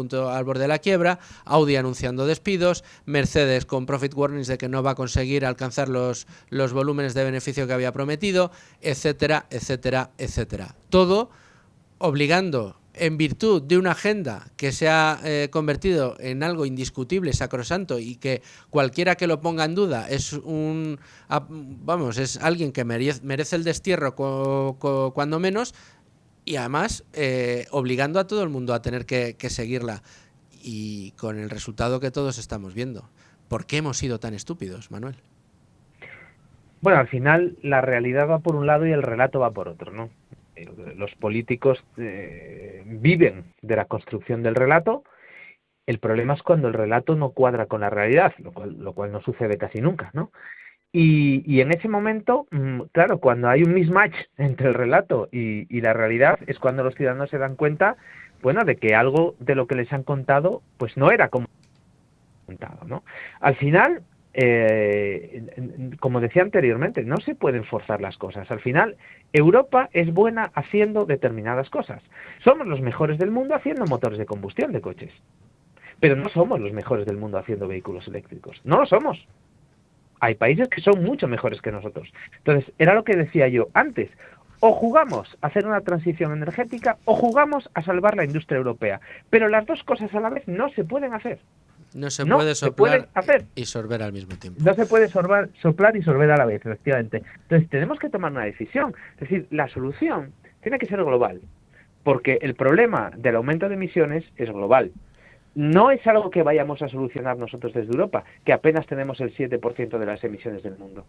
borde de la quiebra, Audi anunciando despidos, Mercedes con profit warnings de que no va a conseguir alcanzar los volúmenes de beneficio que había prometido, etcétera, etcétera, etcétera. Todo obligando, en virtud de una agenda que se ha convertido en algo indiscutible, sacrosanto, y que cualquiera que lo ponga en duda es es alguien que merece el destierro cuando menos, y además obligando a todo el mundo a tener que seguirla, y con el resultado que todos estamos viendo. ¿Por qué hemos sido tan estúpidos, Manuel?
Bueno, al final la realidad va por un lado y el relato va por otro, ¿no? Los políticos viven de la construcción del relato. El problema es cuando el relato no cuadra con la realidad, lo cual no sucede casi nunca, ¿no? Y en ese momento, claro, cuando hay un mismatch entre el relato y la realidad, es cuando los ciudadanos se dan cuenta, bueno, de que algo de lo que les han contado, pues no era como contado, ¿no? Al final, como decía anteriormente, no se pueden forzar las cosas. Al final, Europa es buena haciendo determinadas cosas. Somos los mejores del mundo haciendo motores de combustión de coches, pero no somos los mejores del mundo haciendo vehículos eléctricos. No lo somos. Hay países que son mucho mejores que nosotros. Entonces, era lo que decía yo antes. O jugamos a hacer una transición energética o jugamos a salvar la industria europea. Pero las dos cosas a la vez no se pueden hacer.
No se
No
puede
se pueden
soplar
hacer.
y sorber al mismo tiempo.
No se puede soplar y sorber a la vez, efectivamente. Entonces, tenemos que tomar una decisión. Es decir, la solución tiene que ser global. Porque el problema del aumento de emisiones es global. No es algo que vayamos a solucionar nosotros desde Europa, que apenas tenemos el 7% de las emisiones del mundo.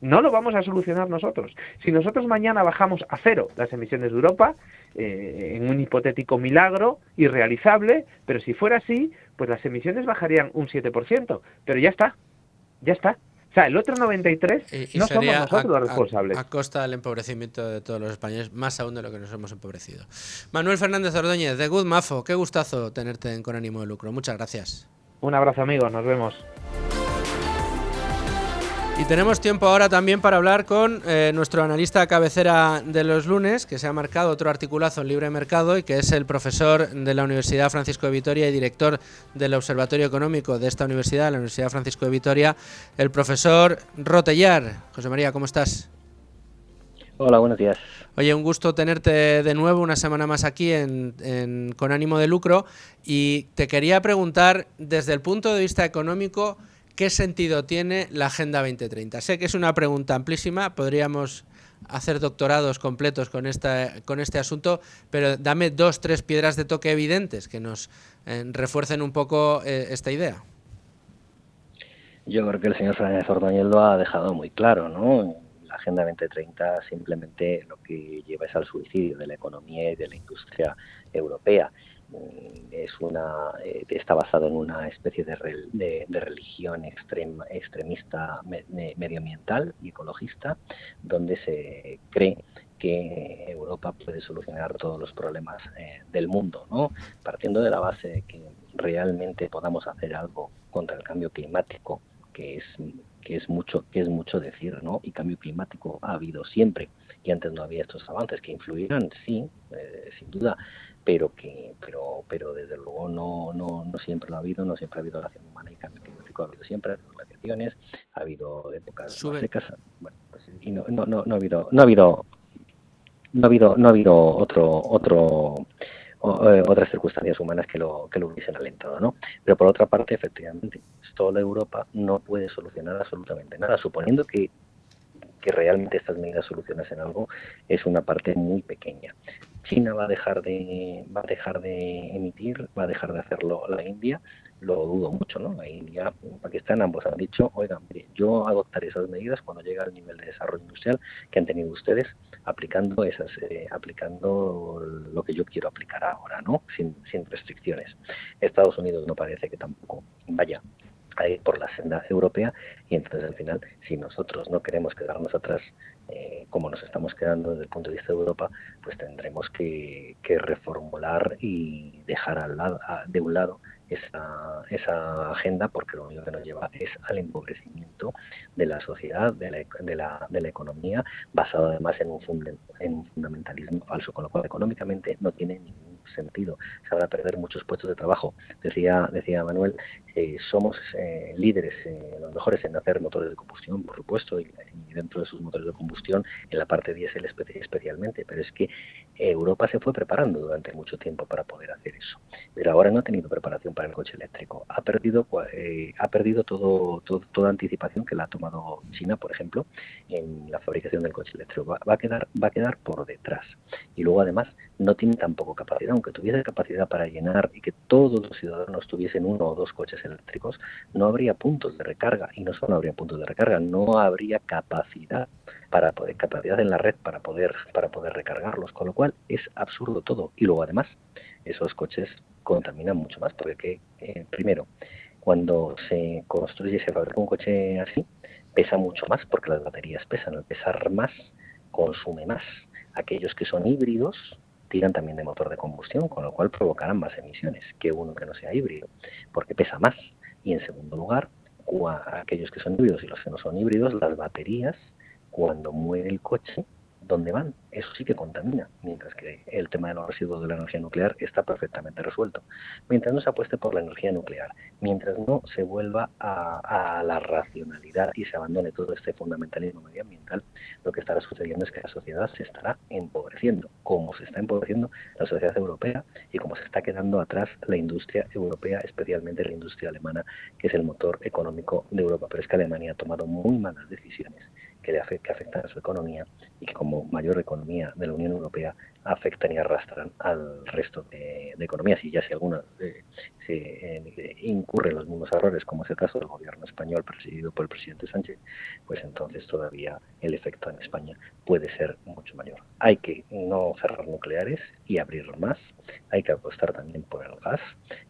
No lo vamos a solucionar nosotros. Si nosotros mañana bajamos a cero las emisiones de Europa, en un hipotético milagro irrealizable, pero si fuera así, pues las emisiones bajarían un 7%. Pero ya está, ya está. O sea, el otro 93
Y
no somos
sería
nosotros los responsables.
a costa del empobrecimiento de todos los españoles, más aún de lo que nos hemos empobrecido. Manuel Fernández Ordóñez, de Good Mafo, qué gustazo tenerte en Con Ánimo de Lucro. Muchas gracias.
Un abrazo, amigos, nos vemos.
Y tenemos tiempo ahora también para hablar con nuestro analista cabecera de los lunes, que se ha marcado otro articulazo en Libre Mercado y que es el profesor de la Universidad Francisco de Vitoria y director del Observatorio Económico de esta universidad, la Universidad Francisco de Vitoria, el profesor Rotellar. José María, ¿cómo estás?
Hola, buenos días.
Oye, un gusto tenerte de nuevo una semana más aquí Con Ánimo de Lucro, y te quería preguntar desde el punto de vista económico, ¿qué sentido tiene la Agenda 2030? Sé que es una pregunta amplísima, podríamos hacer doctorados completos con este asunto, pero dame 2, 3 piedras de toque evidentes que nos refuercen un poco esta idea.
Yo creo que el señor Fernández Ordóñez lo ha dejado muy claro, ¿no? La Agenda 2030 simplemente lo que lleva es al suicidio de la economía y de la industria europea. Está basado en una especie de religión extremista medioambiental y ecologista, donde se cree que Europa puede solucionar todos los problemas del mundo, ¿no? Partiendo de la base de que realmente podamos hacer algo contra el cambio climático, que es mucho decir, ¿no? Y cambio climático ha habido siempre, y antes no había estos avances que influirán, sí, sin duda, pero desde luego no siempre lo ha habido, no siempre ha habido la acción humana y cambio climático, ha habido siempre, ha habido glaciaciones, ha habido épocas más secas, bueno, pues, y no ha habido otras circunstancias humanas que lo hubiesen alentado, ¿no? Pero por otra parte, efectivamente, toda Europa no puede solucionar absolutamente nada, suponiendo que realmente estas medidas solucionasen algo, es una parte muy pequeña. China va a dejar de emitir, va a dejar de hacerlo la India, lo dudo mucho, ¿no? La India y Pakistán ambos han dicho, oigan, mire, yo adoptaré esas medidas cuando llegue al nivel de desarrollo industrial que han tenido ustedes, aplicando lo que yo quiero aplicar ahora, ¿no? Sin restricciones. Estados Unidos no parece que tampoco vaya a ir por la senda europea, y entonces al final, si nosotros no queremos quedarnos atrás como nos estamos quedando desde el punto de vista de Europa, pues tendremos que reformular y dejar de un lado esa agenda, porque lo único que nos lleva es al empobrecimiento de la sociedad, de la economía, basado además en un fundamentalismo falso, con lo cual económicamente no tiene ningún sentido. Se van a perder muchos puestos de trabajo. Decía Manuel, somos líderes, los mejores en hacer motores de combustión, por supuesto, y dentro de sus motores de combustión, en la parte diésel especialmente, pero es que Europa se fue preparando durante mucho tiempo para poder hacer eso, pero ahora no ha tenido preparación para el coche eléctrico. Ha perdido toda anticipación que la ha tomado China, por ejemplo, en la fabricación del coche eléctrico. Va a quedar por detrás. Y luego, además, no tiene tampoco capacidad. Aunque tuviese capacidad para llenar y que todos los ciudadanos tuviesen 1 o 2 coches eléctricos, no habría puntos de recarga. Y no solo habría puntos de recarga, no habría capacidad en la red para poder recargarlos. Con lo cual, es absurdo todo. Y luego, además, esos coches contaminan mucho más, porque primero, cuando se construye y se fabrica un coche así, pesa mucho más, porque las baterías pesan. Al pesar más, consume más. Aquellos que son híbridos tiran también de motor de combustión, con lo cual provocarán más emisiones que uno que no sea híbrido, porque pesa más. Y en segundo lugar, aquellos que son híbridos y los que no son híbridos, las baterías, cuando muere el coche, dónde van. Eso sí que contamina, mientras que el tema de los residuos de la energía nuclear está perfectamente resuelto. Mientras no se apueste por la energía nuclear, mientras no se vuelva a la racionalidad y se abandone todo este fundamentalismo medioambiental, lo que estará sucediendo es que la sociedad se estará empobreciendo, como se está empobreciendo la sociedad europea y como se está quedando atrás la industria europea, especialmente la industria alemana, que es el motor económico de Europa. Pero es que Alemania ha tomado muy malas decisiones que afectan a su economía y que, como mayor economía de la Unión Europea, afectan y arrastran al resto de economías. Y ya si alguna incurre en los mismos errores, como es el caso del gobierno español presidido por el presidente Sánchez, pues entonces todavía el efecto en España puede ser mucho mayor. Hay que no cerrar nucleares y abrir más, hay que apostar también por el gas,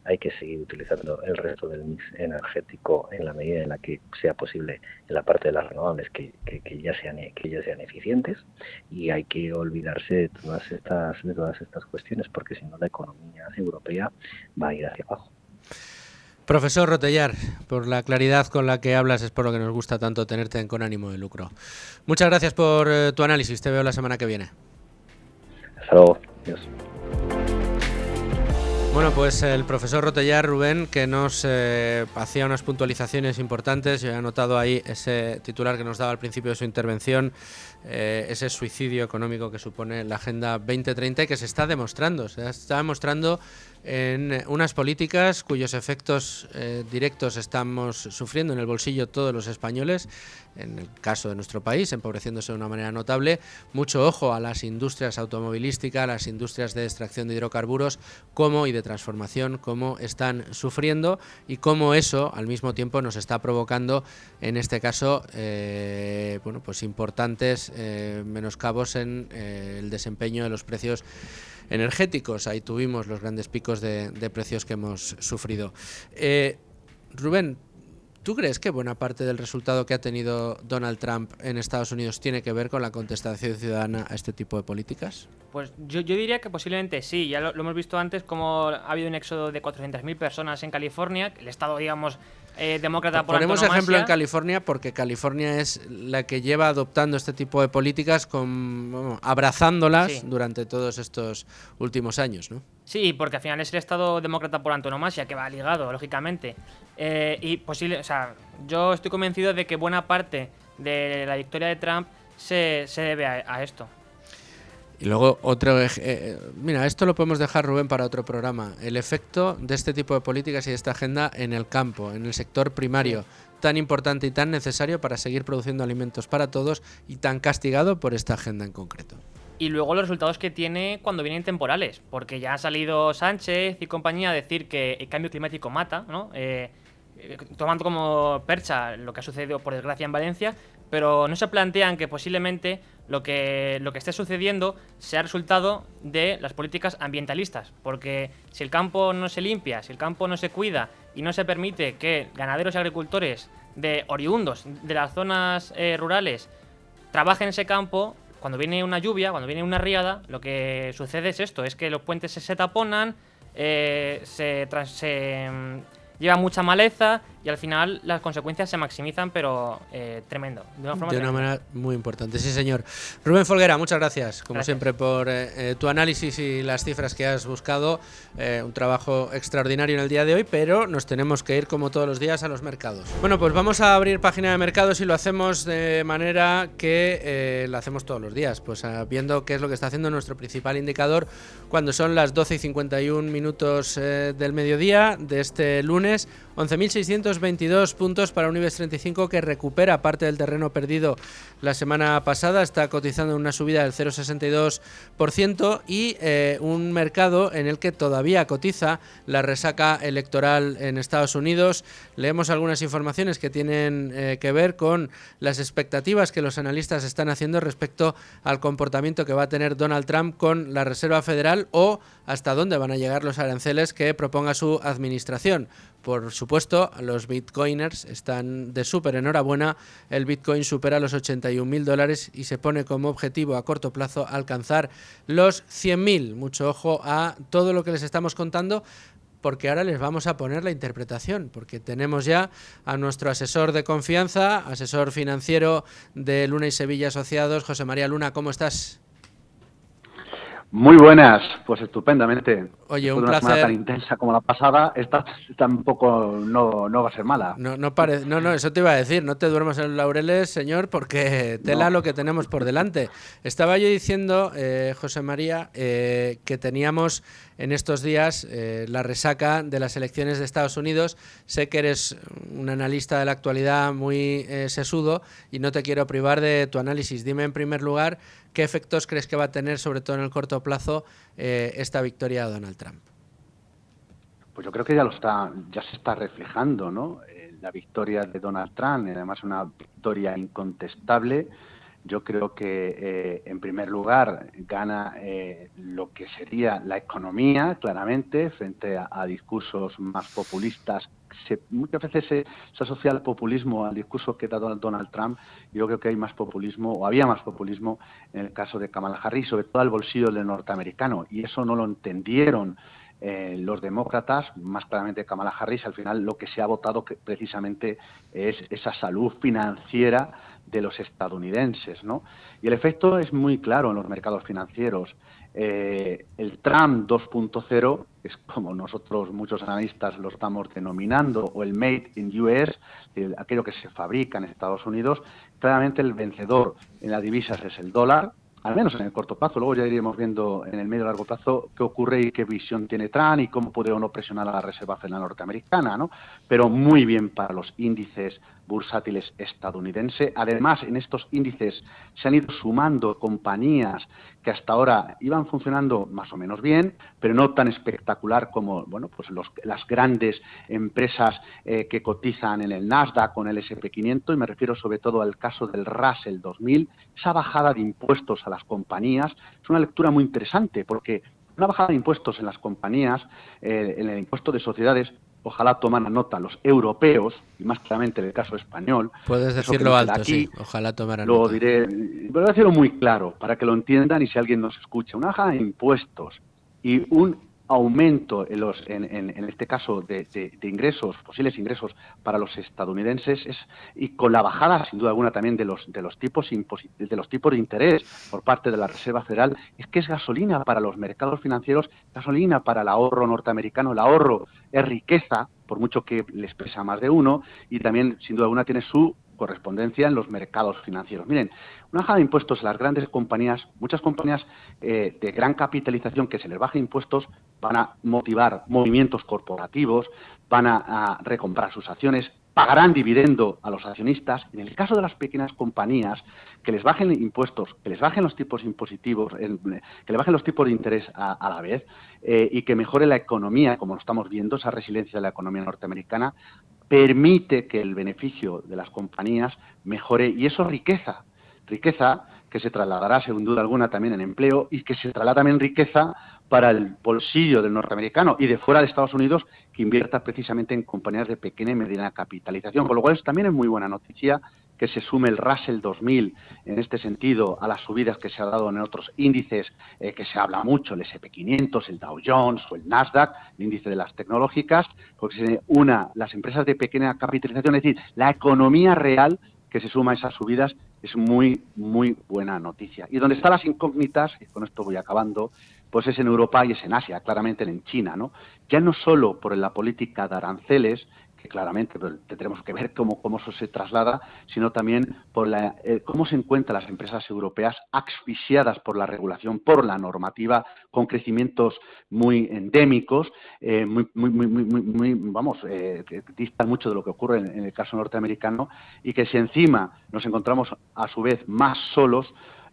hay que seguir utilizando el resto del mix energético en la medida en la que sea posible en la parte de las renovables que ya sean eficientes, y hay que olvidarse de todas estas cuestiones, porque si no la economía europea va a ir hacia abajo.
Profesor Rotellar, por la claridad con la que hablas, es por lo que nos gusta tanto tenerte en Con Ánimo de Lucro. Muchas gracias por tu análisis, te veo la semana que viene.
Hasta luego. Adiós.
Bueno, pues el profesor Rotellar, Rubén, que nos hacía unas puntualizaciones importantes. Yo he anotado ahí ese titular que nos daba al principio de su intervención, ese suicidio económico que supone la Agenda 2030 y que se está demostrando en unas políticas cuyos efectos directos estamos sufriendo en el bolsillo todos los españoles, en el caso de nuestro país, empobreciéndose de una manera notable. Mucho ojo a las industrias automovilísticas, a las industrias de extracción de hidrocarburos y de transformación, cómo están sufriendo y cómo eso al mismo tiempo nos está provocando, en este caso, pues importantes menoscabos en el desempeño de los precios energéticos. Ahí tuvimos los grandes picos de precios que hemos sufrido. Rubén, ¿tú crees que buena parte del resultado que ha tenido Donald Trump en Estados Unidos tiene que ver con la contestación ciudadana a este tipo de políticas?
Pues yo diría que posiblemente sí. Ya lo hemos visto antes, como ha habido un éxodo de 400.000 personas en California, el estado, digamos, demócrata por
Ponemos
antonomasia.
ejemplo en California porque California es la que lleva adoptando este tipo de políticas, abrazándolas durante todos estos últimos años, ¿no?
Sí, porque al final es el estado demócrata por antonomasia, que va ligado, lógicamente. Yo estoy convencido de que buena parte de la victoria de Trump se debe a esto.
Y luego mira, esto lo podemos dejar, Rubén, para otro programa. El efecto de este tipo de políticas y de esta agenda en el campo, en el sector primario, tan importante y tan necesario para seguir produciendo alimentos para todos y tan castigado por esta agenda en concreto.
Y luego los resultados que tiene cuando vienen temporales, porque ya ha salido Sánchez y compañía a decir que el cambio climático mata, ¿no? Tomando como percha lo que ha sucedido, por desgracia, en Valencia, pero no se plantean que posiblemente lo que esté sucediendo sea resultado de las políticas ambientalistas, porque si el campo no se limpia, si el campo no se cuida y no se permite que ganaderos y agricultores oriundos de las zonas rurales trabajen en ese campo, cuando viene una lluvia, cuando viene una riada, lo que sucede es esto, es que los puentes se taponan, lleva mucha maleza y al final las consecuencias se maximizan, pero tremendo. De una
manera muy importante, sí señor. Rubén Folguera, muchas gracias, como siempre, por tu análisis y las cifras que has buscado. Un trabajo extraordinario en el día de hoy, pero nos tenemos que ir como todos los días a los mercados. Bueno, pues vamos a abrir página de mercados y lo hacemos de manera que lo hacemos todos los días, pues viendo qué es lo que está haciendo nuestro principal indicador cuando son las 12:51 del mediodía de este lunes. 11.622 puntos para un IBEX 35 que recupera parte del terreno perdido la semana pasada, está cotizando en una subida del 0,62% y un mercado en el que todavía cotiza la resaca electoral en Estados Unidos. Leemos algunas informaciones que tienen que ver con las expectativas que los analistas están haciendo respecto al comportamiento que va a tener Donald Trump con la Reserva Federal o hasta dónde van a llegar los aranceles que proponga su administración. Por supuesto, los bitcoiners están de súper enhorabuena. El Bitcoin supera los $81.000 y se pone como objetivo a corto plazo alcanzar los 100.000. Mucho ojo a todo lo que les estamos contando, porque ahora les vamos a poner la interpretación, porque tenemos ya a nuestro asesor de confianza, asesor financiero de Luna y Sevilla Asociados. José María Luna, ¿cómo estás?
Muy buenas, pues estupendamente.
Oye,
Después
un
de una semana tan
placer.
intensa como la pasada, esta tampoco no va a ser mala.
No, eso te iba a decir, no te duermas en los laureles, señor, porque tela
No.
lo que tenemos por delante. Estaba yo diciendo, José María, que teníamos en estos días la resaca de las elecciones de Estados Unidos. Sé que eres un analista de la actualidad muy sesudo y no te quiero privar de tu análisis. Dime en primer lugar, ¿qué efectos crees que va a tener, sobre todo en el corto plazo, esta victoria de Donald Trump?
Pues yo creo que ya se está reflejando, ¿no? La victoria de Donald Trump, además una victoria incontestable. Yo creo que, en primer lugar, gana lo que sería la economía, claramente, frente a discursos más populistas. Muchas veces se asocia el populismo al discurso que da Donald Trump. Yo creo que hay más populismo, o había más populismo, en el caso de Kamala Harris, sobre todo al bolsillo del norteamericano. Y eso no lo entendieron los demócratas, más claramente Kamala Harris. Al final lo que se ha votado precisamente es esa salud financiera de los estadounidenses, ¿no? Y el efecto es muy claro en los mercados financieros. El Trump 2.0, es como nosotros muchos analistas lo estamos denominando, o el Made in US, aquello que se fabrica en Estados Unidos. Claramente el vencedor en las divisas es el dólar, al menos en el corto plazo. Luego ya iremos viendo en el medio y largo plazo qué ocurre y qué visión tiene Trump y cómo puede o no presionar a la Reserva Federal norteamericana, ¿no? Pero muy bien para los índices bursátiles estadounidenses. Además, en estos índices se han ido sumando compañías que hasta ahora iban funcionando más o menos bien, pero no tan espectacular como, bueno, pues las grandes empresas que cotizan en el Nasdaq con el S&P 500, y me refiero sobre todo al caso del Russell 2000. Esa bajada de impuestos a las compañías es una lectura muy interesante, porque una bajada de impuestos en las compañías, en el impuesto de sociedades, ojalá tomaran nota los europeos, y más claramente en el caso español.
Puedes decirlo alto, sí, ojalá tomaran
Lo
nota.
diré, voy a decirlo muy claro, para que lo entiendan y si alguien nos escucha. Una bajada de impuestos y un aumento en este caso de ingresos, posibles ingresos para los estadounidenses, y con la bajada sin duda alguna también de los tipos de interés por parte de la Reserva Federal, es que es gasolina para los mercados financieros, gasolina para el ahorro norteamericano. El ahorro es riqueza, por mucho que les pesa más de uno, y también sin duda alguna tiene su correspondencia en los mercados financieros. Miren, una bajada de impuestos a las grandes compañías, muchas compañías de gran capitalización, que se les baje impuestos, van a motivar movimientos corporativos, van a recomprar sus acciones, pagarán dividendo a los accionistas. En el caso de las pequeñas compañías, que les bajen impuestos, que les bajen los tipos impositivos, que les bajen los tipos de interés a la vez, y que mejore la economía, como lo estamos viendo, esa resiliencia de la economía norteamericana, permite que el beneficio de las compañías mejore, y eso es riqueza que se trasladará, sin duda alguna, también en empleo, y que se traslada también riqueza para el bolsillo del norteamericano y de fuera de Estados Unidos, que invierta precisamente en compañías de pequeña y mediana capitalización. Con lo cual, también es muy buena noticia que se sume el Russell 2000 en este sentido a las subidas que se ha dado en otros índices, que se habla mucho, el S&P 500, el Dow Jones o el Nasdaq, el índice de las tecnológicas, porque se una las empresas de pequeña capitalización, es decir, la economía real que se suma a esas subidas. Es muy, muy buena noticia. Y donde están las incógnitas, y con esto voy acabando, pues es en Europa y es en Asia, claramente en China, ¿no? Ya no solo por la política de aranceles, que claramente tendremos que ver cómo eso se traslada, sino también por cómo se encuentran las empresas europeas asfixiadas por la regulación, por la normativa, con crecimientos muy endémicos, que distan mucho de lo que ocurre en el caso norteamericano, y que si encima nos encontramos a su vez más solos,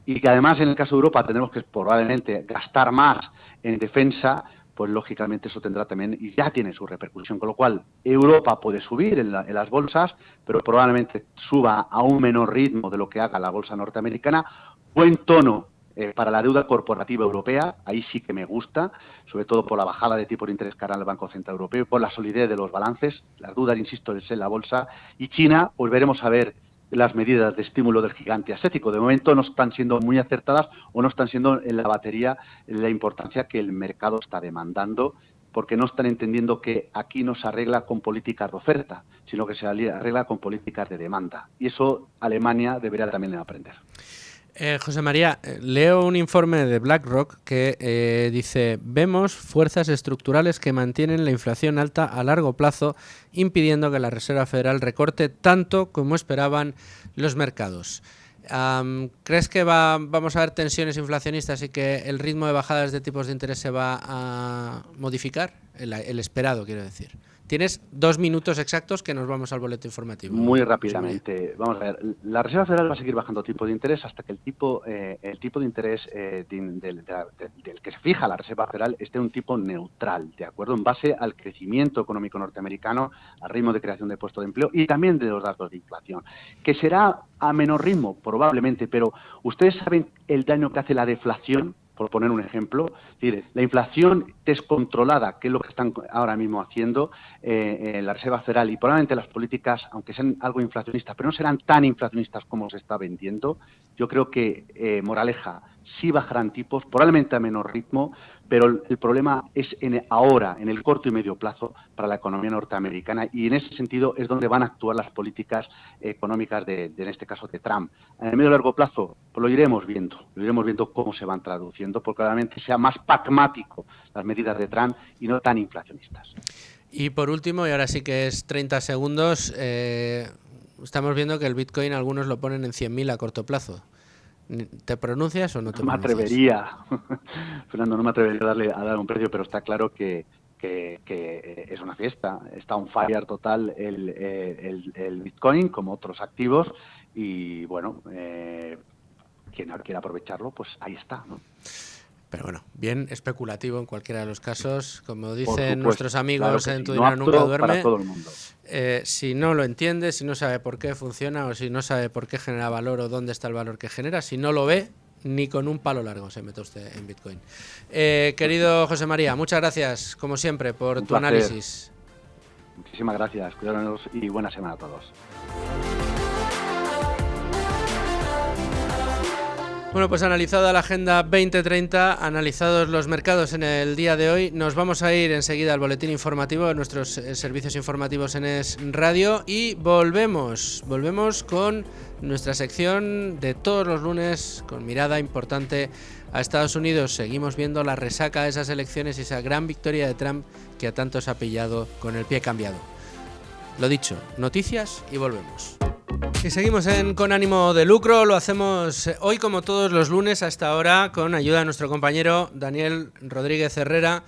y que además en el caso de Europa tenemos que probablemente gastar más en defensa, pues lógicamente eso tendrá también, y ya tiene su repercusión, con lo cual Europa puede subir en las bolsas, pero probablemente suba a un menor ritmo de lo que haga la bolsa norteamericana. Buen tono para la deuda corporativa europea, ahí sí que me gusta, sobre todo por la bajada de tipo de interés que hará el Banco Central Europeo, y por la solidez de los balances. Las dudas, insisto, es en la bolsa. Y China, volveremos a ver las medidas de estímulo del gigante asiático. De momento no están siendo muy acertadas, o no están siendo en la batería la importancia que el mercado está demandando, porque no están entendiendo que aquí no se arregla con políticas de oferta, sino que se arregla con políticas de demanda. Y eso Alemania debería también aprender.
José María, leo un informe de BlackRock que dice: vemos fuerzas estructurales que mantienen la inflación alta a largo plazo, impidiendo que la Reserva Federal recorte tanto como esperaban los mercados. ¿Crees que vamos a ver tensiones inflacionistas y que el ritmo de bajadas de tipos de interés se va a modificar? El esperado, quiero decir. Tienes 2 minutos exactos que nos vamos al boleto informativo.
Muy rápidamente. Vamos a ver. La Reserva Federal va a seguir bajando tipo de interés hasta que el tipo de interés del que se fija la Reserva Federal esté un tipo neutral, ¿de acuerdo? En base al crecimiento económico norteamericano, al ritmo de creación de puestos de empleo y también de los datos de inflación. Que será a menor ritmo, probablemente, pero ¿ustedes saben el daño que hace la deflación? Por poner un ejemplo, es decir, la inflación descontrolada, que es lo que están ahora mismo haciendo la Reserva Federal, y probablemente las políticas, aunque sean algo inflacionistas, pero no serán tan inflacionistas como se está vendiendo. Yo creo que, moraleja, sí bajarán tipos, probablemente a menor ritmo, pero el problema es ahora, en el corto y medio plazo, para la economía norteamericana, y en ese sentido es donde van a actuar las políticas económicas en este caso, de Trump. En el medio y largo plazo, pues lo iremos viendo cómo se van traduciendo, porque claramente sea más pragmático las medidas de Trump y no tan inflacionistas.
Y por último, y ahora sí que es 30 segundos, estamos viendo que el Bitcoin algunos lo ponen en 100.000 a corto plazo. ¿Te pronuncias o no te pronuncias?
No me atrevería, Fernando, a dar un precio, pero está claro que es una fiesta. Está on fire total el Bitcoin, como otros activos, y bueno, quien quiera aprovecharlo, pues ahí está, ¿no?
Pero bueno, bien especulativo en cualquiera de los casos. Como dicen
supuesto,
nuestros amigos,
claro
en Tu
sí.
Dinero
No
Nunca
apto
Duerme.
para todo el mundo.
Si no lo entiende, si no sabe por qué funciona o si no sabe por qué genera valor o dónde está el valor que genera, si no lo ve, ni con un palo largo se mete usted en Bitcoin. Querido José María, muchas gracias, como siempre, por tu análisis.
Muchísimas gracias, cuidaros y buena semana a todos.
Bueno, pues analizada la Agenda 2030, analizados los mercados en el día de hoy, nos vamos a ir enseguida al boletín informativo de nuestros servicios informativos en Es Radio y volvemos con nuestra sección de todos los lunes con mirada importante a Estados Unidos. Seguimos viendo la resaca de esas elecciones y esa gran victoria de Trump que a tantos ha pillado con el pie cambiado. Lo dicho, noticias y volvemos. Y seguimos Con Ánimo de Lucro, lo hacemos hoy como todos los lunes a esta hora con ayuda de nuestro compañero Daniel Rodríguez Herrera,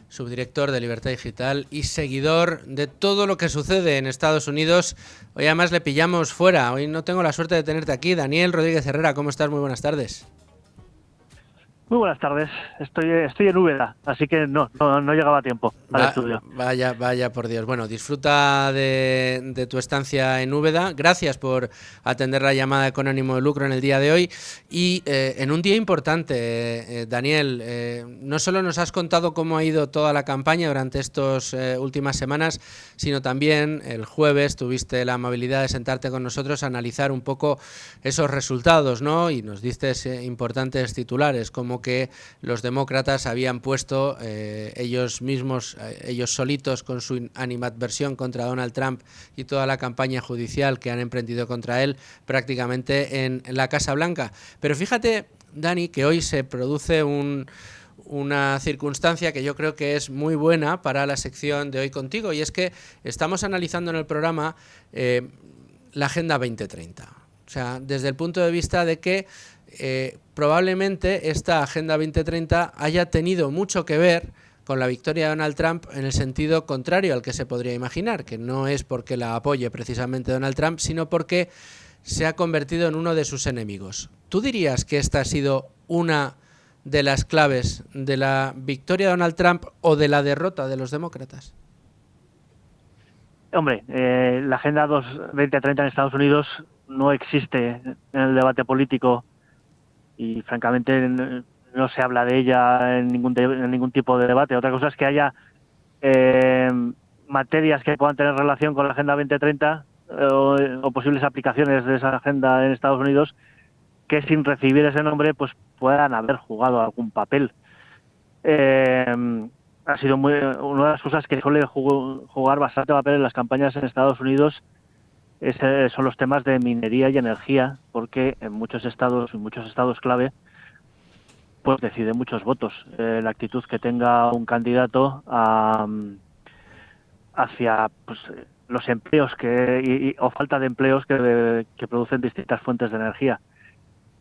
subdirector de Libertad Digital y seguidor de todo lo que sucede en Estados Unidos. Hoy además le pillamos fuera, hoy no tengo la suerte de tenerte aquí. Daniel Rodríguez Herrera, ¿cómo estás? Muy buenas tardes.
Muy buenas tardes. Estoy en Úbeda, así que no llegaba a tiempo al estudio.
Vaya por Dios. Bueno, disfruta de tu estancia en Úbeda. Gracias por atender la llamada de Con Ánimo de Lucro en el día de hoy. Y en un día importante, Daniel, no solo nos has contado cómo ha ido toda la campaña durante estas últimas semanas, sino también el jueves tuviste la amabilidad de sentarte con nosotros a analizar un poco esos resultados, ¿no? Y nos diste importantes titulares, como que los demócratas habían puesto ellos mismos, ellos solitos, con su animadversión contra Donald Trump y toda la campaña judicial que han emprendido contra él, prácticamente en la Casa Blanca. Pero fíjate, Dani, que hoy se produce una circunstancia que yo creo que es muy buena para la sección de Hoy Contigo, y es que estamos analizando en el programa la Agenda 2030. O sea, desde el punto de vista de que probablemente esta Agenda 2030 haya tenido mucho que ver con la victoria de Donald Trump en el sentido contrario al que se podría imaginar, que no es porque la apoye precisamente Donald Trump, sino porque se ha convertido en uno de sus enemigos. ¿Tú dirías que esta ha sido una de las claves de la victoria de Donald Trump o de la derrota de los demócratas?
Hombre, la Agenda 2030 en Estados Unidos no existe en el debate político y francamente no se habla de ella en ningún tipo de debate. Otra cosa es que haya materias que puedan tener relación con la Agenda 2030 o posibles aplicaciones de esa agenda en Estados Unidos que sin recibir ese nombre pues puedan haber jugado algún papel. ha sido una de las cosas que suele jugar bastante papel en las campañas en Estados Unidos son los temas de minería y energía, porque en muchos estados clave, pues decide muchos votos. La actitud que tenga un candidato hacia pues, los empleos o falta de empleos que producen distintas fuentes de energía.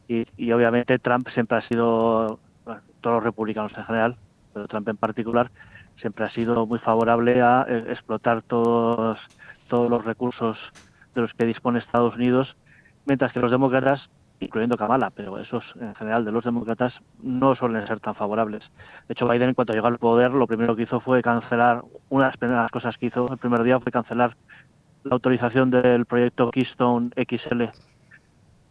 Y obviamente Trump siempre ha sido, bueno, todos los republicanos en general, pero Trump en particular, siempre ha sido muy favorable a explotar todos los recursos de los que dispone Estados Unidos, mientras que los demócratas, incluyendo Kamala, pero esos en general de los demócratas, no suelen ser tan favorables. De hecho, Biden, en cuanto llegó al poder, lo primero que hizo fue cancelar, una de las primeras cosas que hizo el primer día fue cancelar la autorización del proyecto Keystone XL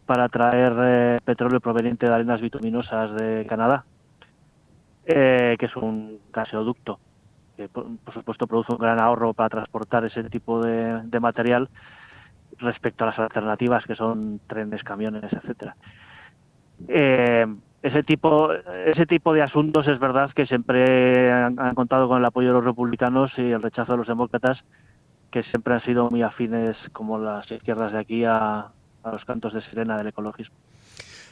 para traer petróleo proveniente de arenas bituminosas de Canadá, que es un gaseoducto que, por supuesto, produce un gran ahorro para transportar ese tipo de material respecto a las alternativas que son trenes, camiones, etcétera. Ese tipo de asuntos es verdad que siempre han contado con el apoyo de los republicanos y el rechazo de los demócratas, que siempre han sido muy afines, como las izquierdas de aquí, a los cantos de sirena del ecologismo.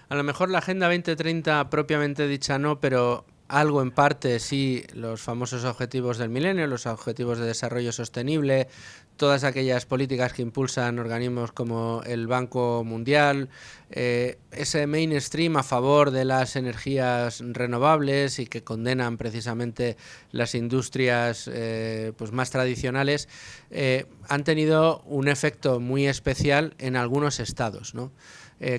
A lo mejor la Agenda 2030 propiamente dicha no, pero algo en parte sí, los famosos objetivos del milenio, los objetivos de desarrollo sostenible, todas aquellas políticas que impulsan organismos como el Banco Mundial, ese mainstream a favor de las energías renovables y que condenan precisamente las industrias pues más tradicionales, han tenido un efecto muy especial en algunos estados, ¿no?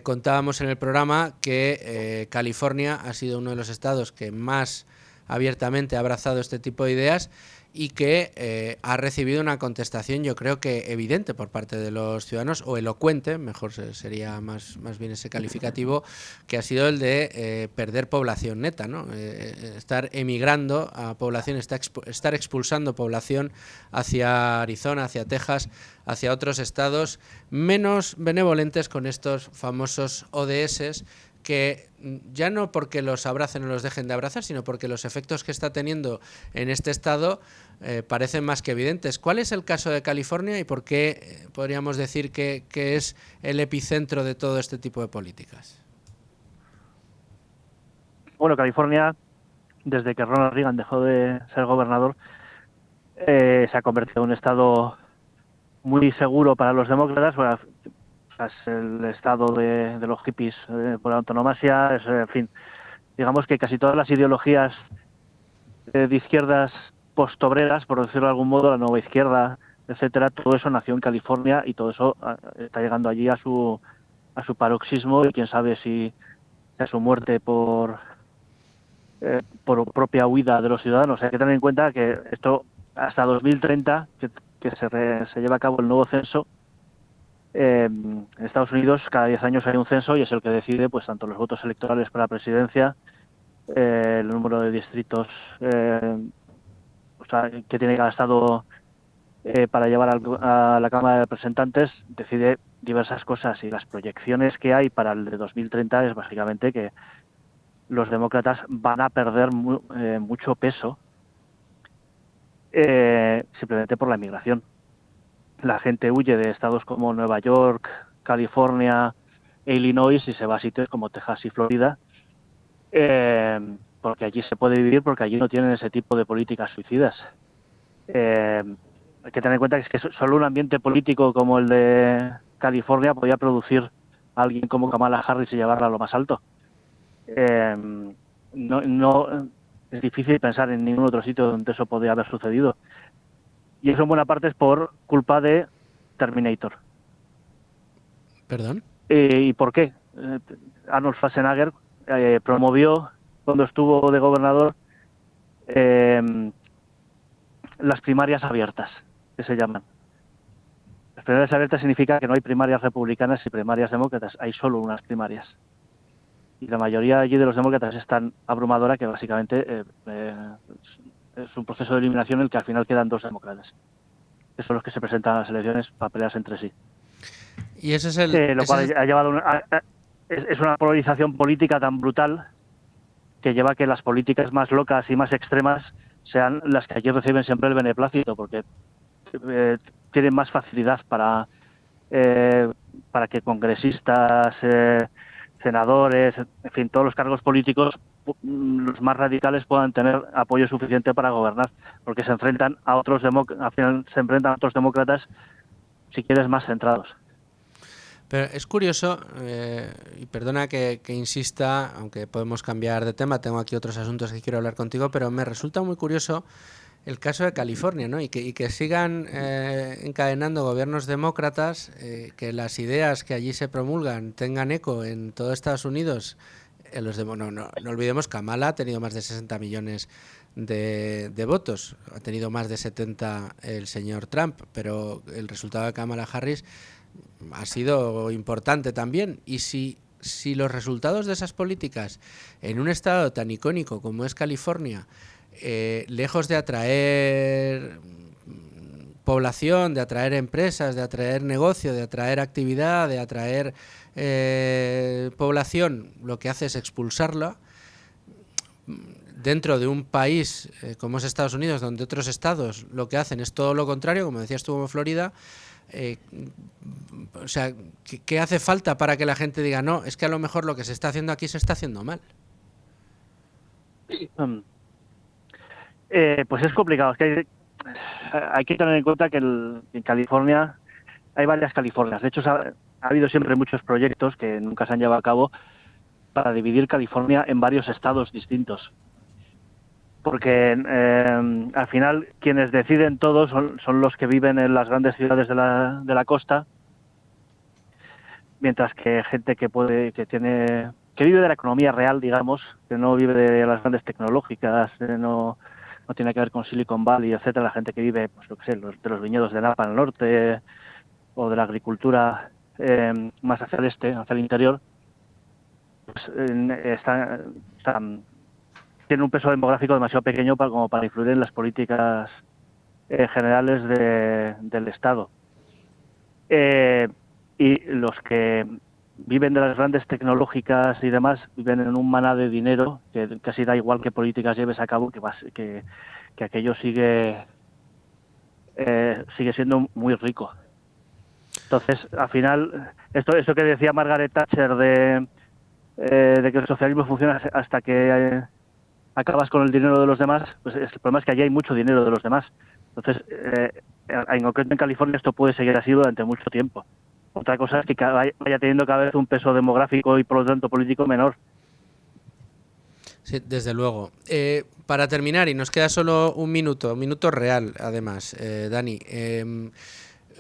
Contábamos en el programa que California ha sido uno de los estados que más abiertamente ha abrazado este tipo de ideas y que ha recibido una contestación, yo creo que evidente por parte de los ciudadanos, o elocuente, mejor sería más bien ese calificativo, que ha sido el de perder población neta, ¿no? Estar emigrando a población, estar expulsando población hacia Arizona, hacia Texas, hacia otros estados menos benevolentes con estos famosos ODS, que ya no porque los abracen o los dejen de abrazar, sino porque los efectos que está teniendo en este estado parecen más que evidentes. ¿Cuál es el caso de California y por qué podríamos decir que es el epicentro de todo este tipo de políticas?
Bueno, California, desde que Ronald Reagan dejó de ser gobernador, se ha convertido en un estado muy seguro para los demócratas. Bueno, es el estado de los hippies por antonomasia, en fin, digamos que casi todas las ideologías de izquierdas postobreras, por decirlo de algún modo, la nueva izquierda, etcétera, todo eso nació en California y todo eso está llegando allí a su paroxismo, y quién sabe si a su muerte por propia huida de los ciudadanos. Hay que tener en cuenta que esto hasta 2030, que se lleva a cabo el nuevo censo. En Estados Unidos cada 10 años hay un censo y es el que decide pues tanto los votos electorales para la presidencia, el número de distritos que tiene cada estado para llevar a la Cámara de Representantes, decide diversas cosas, y las proyecciones que hay para el de 2030 es básicamente que los demócratas van a perder mucho peso simplemente por la inmigración. La gente huye de estados como Nueva York, California e Illinois y se va a sitios como Texas y Florida, porque allí se puede vivir, porque allí no tienen ese tipo de políticas suicidas. Hay que tener en cuenta que solo un ambiente político como el de California podía producir a alguien como Kamala Harris y llevarla a lo más alto. No es difícil pensar en ningún otro sitio donde eso podría haber sucedido. Y eso en buena parte es por culpa de Terminator.
¿Perdón?
¿Y por qué? Arnold Schwarzenegger promovió, cuando estuvo de gobernador, las primarias abiertas, que se llaman. Las primarias abiertas significa que no hay primarias republicanas y primarias demócratas, hay solo unas primarias. Y la mayoría allí de los demócratas es tan abrumadora que básicamente es un proceso de eliminación en el que al final quedan dos demócratas, que son los que se presentan a las elecciones para pelearse entre sí.
Y ese es
lo cual ha llevado es una polarización política tan brutal que lleva a que las políticas más locas y más extremas sean las que aquí reciben siempre el beneplácito, porque tienen más facilidad para que congresistas, senadores, en fin, todos los cargos políticos, los más radicales, puedan tener apoyo suficiente para gobernar, porque se enfrentan a otros al final se enfrentan a otros demócratas, si quieres, más centrados.
Pero es curioso, y perdona que insista, aunque podemos cambiar de tema, tengo aquí otros asuntos que quiero hablar contigo, pero me resulta muy curioso el caso de California, ¿no? Y que sigan encadenando gobiernos demócratas, que las ideas que allí se promulgan tengan eco en todo Estados Unidos. No olvidemos, Kamala ha tenido más de 60 millones de votos, ha tenido más de 70 el señor Trump, pero el resultado de Kamala Harris ha sido importante también. Y si los resultados de esas políticas en un estado tan icónico como es California, lejos de atraer población, de atraer empresas, de atraer negocio, de atraer actividad, de atraer población, lo que hace es expulsarla dentro de un país como es Estados Unidos, donde otros estados lo que hacen es todo lo contrario, como decías tú, como Florida. O sea, ¿qué hace falta para que la gente diga, no, es que a lo mejor lo que se está haciendo aquí se está haciendo mal?
Pues es complicado. Es que hay que tener en cuenta que en California hay varias Californias. De hecho, ha habido siempre muchos proyectos que nunca se han llevado a cabo para dividir California en varios estados distintos. Porque al final quienes deciden todo son los que viven en las grandes ciudades de la costa, mientras que gente que vive de la economía real, digamos, que no vive de las grandes tecnológicas, no tiene que ver con Silicon Valley, etcétera, la gente que vive, pues lo que sé, de los viñedos de Napa al norte, o de la agricultura más hacia el este, hacia el interior, pues tiene un peso demográfico demasiado pequeño como para influir en las políticas generales del Estado. Y los que viven de las grandes tecnológicas y demás viven en un maná de dinero que casi da igual qué políticas lleves a cabo, que aquello sigue siendo muy rico. Entonces, al final, eso que decía Margaret Thatcher de que el socialismo funciona hasta que acabas con el dinero de los demás, pues el problema es que allí hay mucho dinero de los demás. Entonces, en concreto en California esto puede seguir así durante mucho tiempo. Otra cosa es que vaya teniendo cada vez un peso demográfico y por lo tanto político menor.
Sí, desde luego. Para terminar, y nos queda solo un minuto real, además, Dani.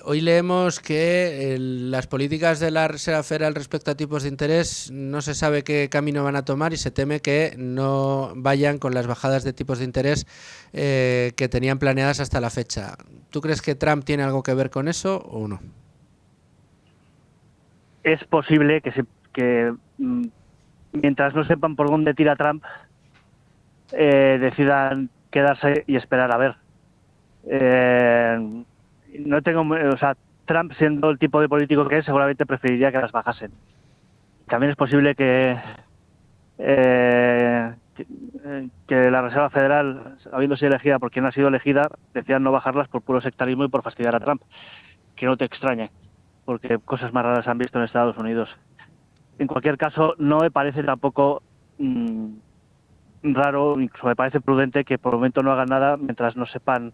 Hoy leemos que las políticas de la Reserva Federal respecto a tipos de interés no se sabe qué camino van a tomar y se teme que no vayan con las bajadas de tipos de interés que tenían planeadas hasta la fecha. ¿Tú crees que Trump tiene algo que ver con eso o no?
Es posible que mientras no sepan por dónde tira Trump, decidan quedarse y esperar a ver. Trump, siendo el tipo de político que es, seguramente preferiría que las bajasen. También es posible que la Reserva Federal, habiéndose elegida por quien ha sido elegida, decidan no bajarlas por puro sectarismo y por fastidiar a Trump. Que no te extrañe, porque cosas más raras han visto en Estados Unidos. En cualquier caso, no me parece tampoco raro, incluso me parece prudente que por el momento no hagan nada mientras no sepan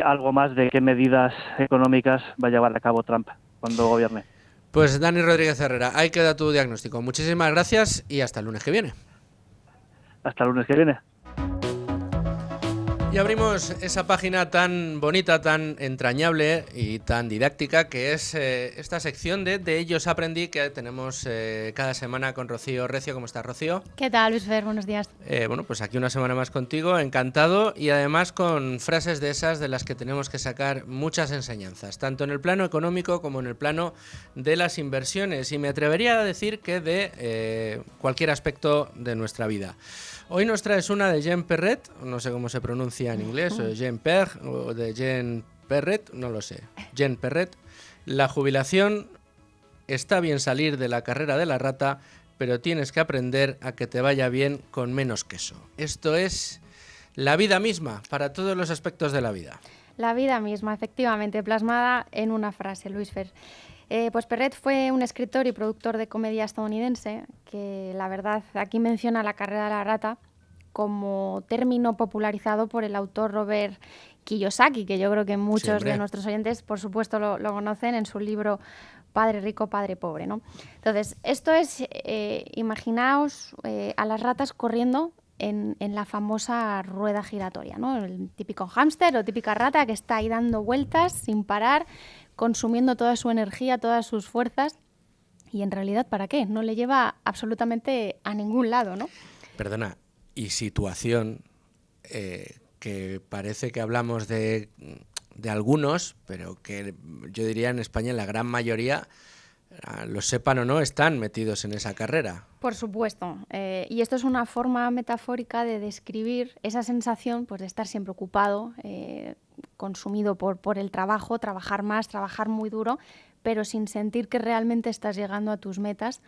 algo más de qué medidas económicas va a llevar a cabo Trump cuando gobierne.
Pues Dani Rodríguez Herrera, ahí queda tu diagnóstico. Muchísimas gracias y hasta el lunes que viene.
Hasta el lunes que viene.
Y abrimos esa página tan bonita, tan entrañable y tan didáctica que es esta sección de ellos aprendí que tenemos cada semana con Rocío Recio. ¿Cómo estás, Rocío?
¿Qué tal, Luis Fer? Buenos días.
Bueno, pues aquí una semana más contigo, encantado, y además con frases de esas de las que tenemos que sacar muchas enseñanzas, tanto en el plano económico como en el plano de las inversiones, y me atrevería a decir que de cualquier aspecto de nuestra vida. Hoy nos traes una de Jean Perret, no sé cómo se pronuncia en inglés, o Jean Per, o de Jean Perret, no lo sé. Jean Perret. La jubilación, está bien salir de la carrera de la rata, pero tienes que aprender a que te vaya bien con menos queso. Esto es La vida misma, para todos los aspectos de la vida.
La vida misma, efectivamente, plasmada en una frase, Luis Fer. Pues Perret fue un escritor y productor de comedia estadounidense que, la verdad, aquí menciona la carrera de la rata como término popularizado por el autor Robert Kiyosaki, que yo creo que muchos de nuestros oyentes, por supuesto, lo conocen en su libro Padre Rico, Padre Pobre, ¿no? Entonces, esto es, imaginaos a las ratas corriendo en la famosa rueda giratoria, ¿no? El típico hámster o típica rata que está ahí dando vueltas sin parar, consumiendo toda su energía, todas sus fuerzas, y en realidad, ¿para qué? No le lleva absolutamente a ningún lado, ¿no?
Perdona, y situación que parece que hablamos de algunos, pero que yo diría en España la gran mayoría, lo sepan o no, están metidos en esa carrera.
Por supuesto. Y esto es una forma metafórica de describir esa sensación, pues, de estar siempre ocupado, consumido por el trabajo, trabajar más, trabajar muy duro, pero sin sentir que realmente estás llegando a tus metas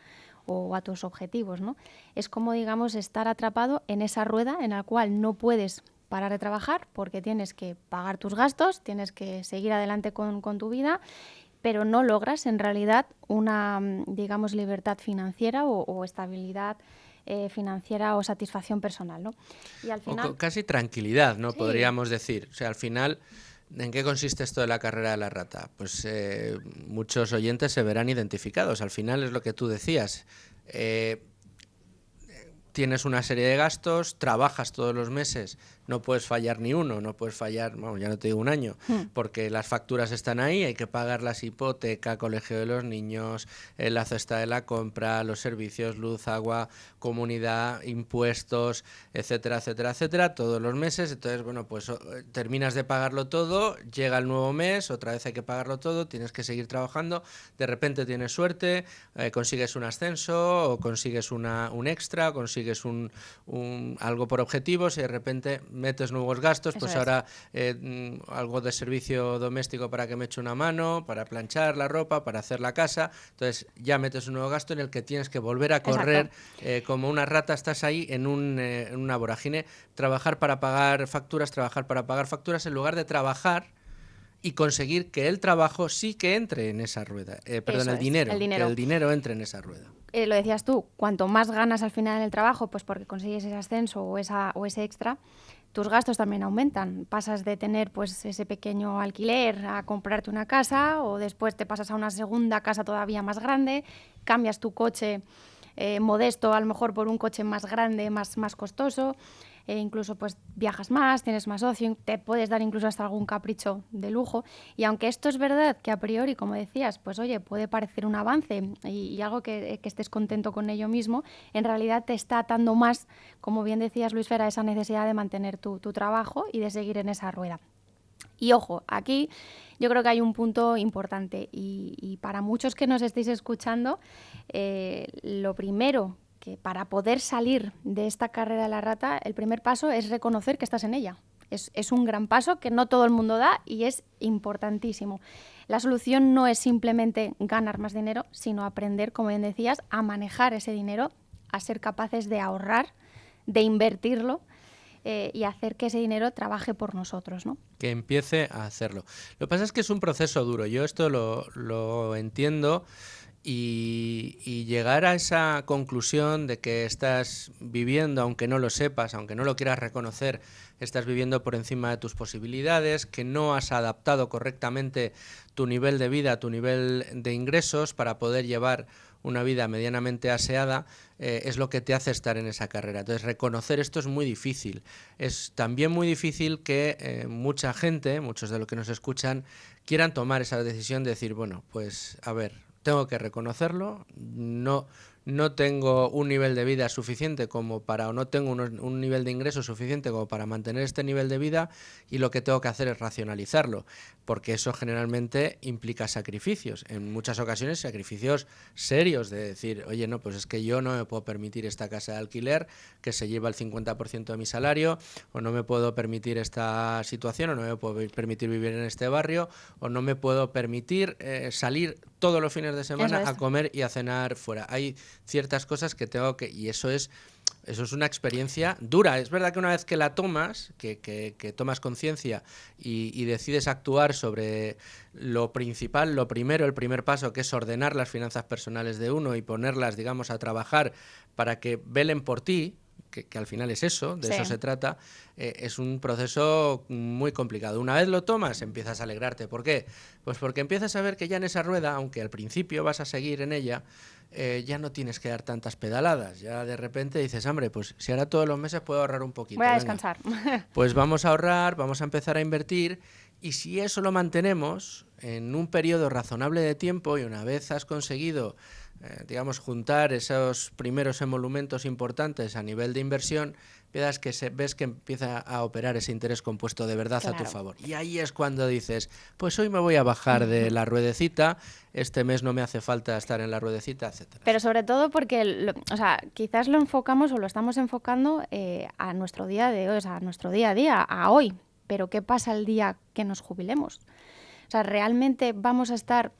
o a tus objetivos, ¿no? Es como, digamos, estar atrapado en esa rueda en la cual no puedes parar de trabajar porque tienes que pagar tus gastos, tienes que seguir adelante con tu vida, pero no logras en realidad una, digamos, libertad financiera o estabilidad financiera o satisfacción personal, ¿no? Y al final...
O casi tranquilidad, ¿no?
Sí.
Podríamos decir. O sea, al final, ¿en qué consiste esto de la carrera de la rata? Pues muchos oyentes se verán identificados. Al final es lo que tú decías. Tienes una serie de gastos, trabajas todos los meses, no puedes fallar ni uno, no puedes fallar, bueno, ya no te digo un año, porque las facturas están ahí, hay que pagarlas, hipoteca, colegio de los niños, la cesta de la compra, los servicios, luz, agua, comunidad, impuestos, etcétera, etcétera, etcétera, todos los meses. Entonces, bueno, pues terminas de pagarlo todo, llega el nuevo mes, otra vez hay que pagarlo todo, tienes que seguir trabajando, de repente tienes suerte, consigues un ascenso o consigues un extra, o consigues algo por objetivos y de repente metes nuevos gastos. Pues ahora algo de servicio doméstico para que me eche una mano, para planchar la ropa, para hacer la casa. Entonces ya metes un nuevo gasto en el que tienes que volver a correr como una rata. Estás ahí en una vorágine, trabajar para pagar facturas en lugar de trabajar y conseguir que el trabajo sí que entre en esa rueda. Perdón, el dinero. Que el dinero entre en esa rueda.
Lo decías tú, cuanto más ganas al final en el trabajo, pues porque consigues ese ascenso o ese extra, tus gastos también aumentan. Pasas de tener, pues, ese pequeño alquiler a comprarte una casa, o después te pasas a una segunda casa todavía más grande, cambias tu coche modesto a lo mejor por un coche más grande, más costoso. Incluso pues viajas más, tienes más ocio, te puedes dar incluso hasta algún capricho de lujo. Y aunque esto es verdad que a priori, como decías, pues oye, puede parecer un avance y algo que estés contento con ello mismo, en realidad te está atando más, como bien decías, Luis Fer, a esa necesidad de mantener tu trabajo y de seguir en esa rueda. Y ojo, aquí yo creo que hay un punto importante y para muchos que nos estéis escuchando, lo primero que para poder salir de esta carrera de la rata, el primer paso es reconocer que estás en ella. Es un gran paso que no todo el mundo da y es importantísimo. La solución no es simplemente ganar más dinero, sino aprender, como bien decías, a manejar ese dinero, a ser capaces de ahorrar, de invertirlo y hacer que ese dinero trabaje por nosotros, ¿no?
Que empiece a hacerlo. Lo que pasa es que es un proceso duro. Yo esto lo entiendo. Y llegar a esa conclusión de que estás viviendo, aunque no lo sepas, aunque no lo quieras reconocer, estás viviendo por encima de tus posibilidades, que no has adaptado correctamente tu nivel de vida, tu nivel de ingresos para poder llevar una vida medianamente aseada, es lo que te hace estar en esa carrera. Entonces, reconocer esto es muy difícil. Es también muy difícil que mucha gente, muchos de los que nos escuchan, quieran tomar esa decisión de decir, bueno, pues a ver, tengo que reconocerlo, no tengo un nivel de vida suficiente como para, o no tengo un nivel de ingreso suficiente como para mantener este nivel de vida, y lo que tengo que hacer es racionalizarlo, porque eso generalmente implica sacrificios, en muchas ocasiones sacrificios serios, de decir, oye, no, pues es que yo no me puedo permitir esta casa de alquiler que se lleva el 50% de mi salario, o no me puedo permitir esta situación, o no me puedo permitir vivir en este barrio, o no me puedo permitir salir todos los fines de semana a comer y a cenar fuera. Hay ciertas cosas que tengo que... Y eso es Eso es una experiencia dura. Es verdad que una vez que la tomas, que tomas conciencia y decides actuar sobre lo principal, lo primero, el primer paso, que es ordenar las finanzas personales de uno y ponerlas, digamos, a trabajar para que velen por ti, que al final es eso, de eso se trata, es un proceso muy complicado. Una vez lo tomas, empiezas a alegrarte. ¿Por qué? Pues porque empiezas a ver que ya en esa rueda, aunque al principio vas a seguir en ella, ya no tienes que dar tantas pedaladas. Ya de repente dices, hombre, pues si ahora todos los meses puedo ahorrar un poquito.
Voy a
venga,
descansar.
pues vamos a ahorrar, vamos a empezar a invertir, y si eso lo mantenemos en un periodo razonable de tiempo, y una vez has conseguido digamos, juntar esos primeros emolumentos importantes a nivel de inversión, ves que empieza a operar ese interés compuesto de verdad a tu favor. Y ahí es cuando dices, pues hoy me voy a bajar de la ruedecita, este mes no me hace falta estar en la ruedecita, etcétera.
Pero sobre todo porque, quizás lo enfocamos o lo estamos enfocando a nuestro día de hoy, a nuestro día a día, a hoy. Pero ¿qué pasa el día que nos jubilemos? O sea, ¿realmente vamos a estar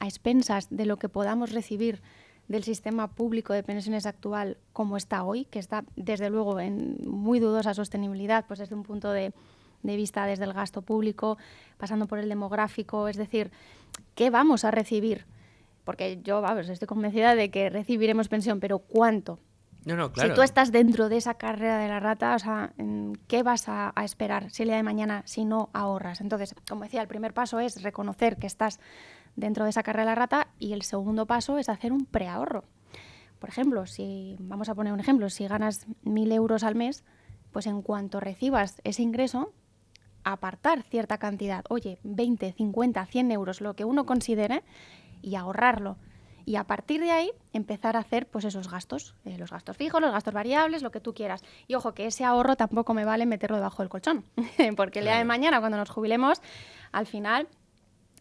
a expensas de lo que podamos recibir del sistema público de pensiones actual como está hoy, que está desde luego en muy dudosa sostenibilidad, pues desde un punto de vista desde el gasto público, pasando por el demográfico? Es decir, ¿qué vamos a recibir? Porque yo, estoy convencida de que recibiremos pensión, pero ¿cuánto?
No, claro.
Si tú estás dentro de esa carrera de la rata, o sea, ¿qué vas a esperar si el día de mañana si no ahorras? Entonces, como decía, el primer paso es reconocer que estás dentro de esa carrera de la rata, y el segundo paso es hacer un preahorro. Por ejemplo, vamos a poner un ejemplo, si ganas 1.000 euros al mes, pues en cuanto recibas ese ingreso, apartar cierta cantidad, 20, 50, 100 euros, lo que uno considere, y ahorrarlo. Y a partir de ahí empezar a hacer pues esos gastos, los gastos fijos, los gastos variables, lo que tú quieras. Y ojo, que ese ahorro tampoco me vale meterlo debajo del colchón, porque el día de mañana, cuando nos jubilemos, al final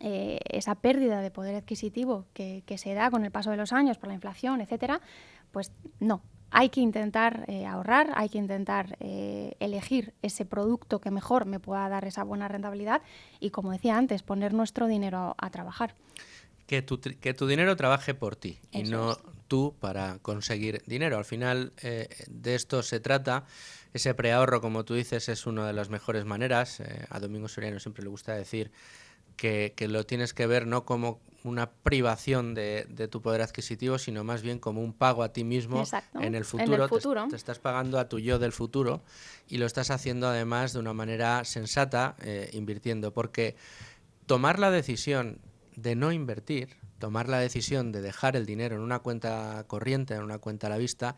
esa pérdida de poder adquisitivo que se da con el paso de los años por la inflación, etcétera, pues no. Hay que intentar ahorrar, hay que intentar elegir ese producto que mejor me pueda dar esa buena rentabilidad y, como decía antes, poner nuestro dinero a trabajar.
Que tu dinero trabaje por ti y no tú para conseguir dinero. Al final de esto se trata. Ese preahorro, como tú dices, es una de las mejores maneras. A Domingo Soriano siempre le gusta decir que lo tienes que ver no como una privación de tu poder adquisitivo, sino más bien como un pago a ti mismo.
Exacto.
En el futuro.
En el futuro.
Te estás pagando a tu yo del futuro, y lo estás haciendo además de una manera sensata, invirtiendo, porque tomar la decisión de no invertir, tomar la decisión de dejar el dinero en una cuenta corriente, en una cuenta a la vista,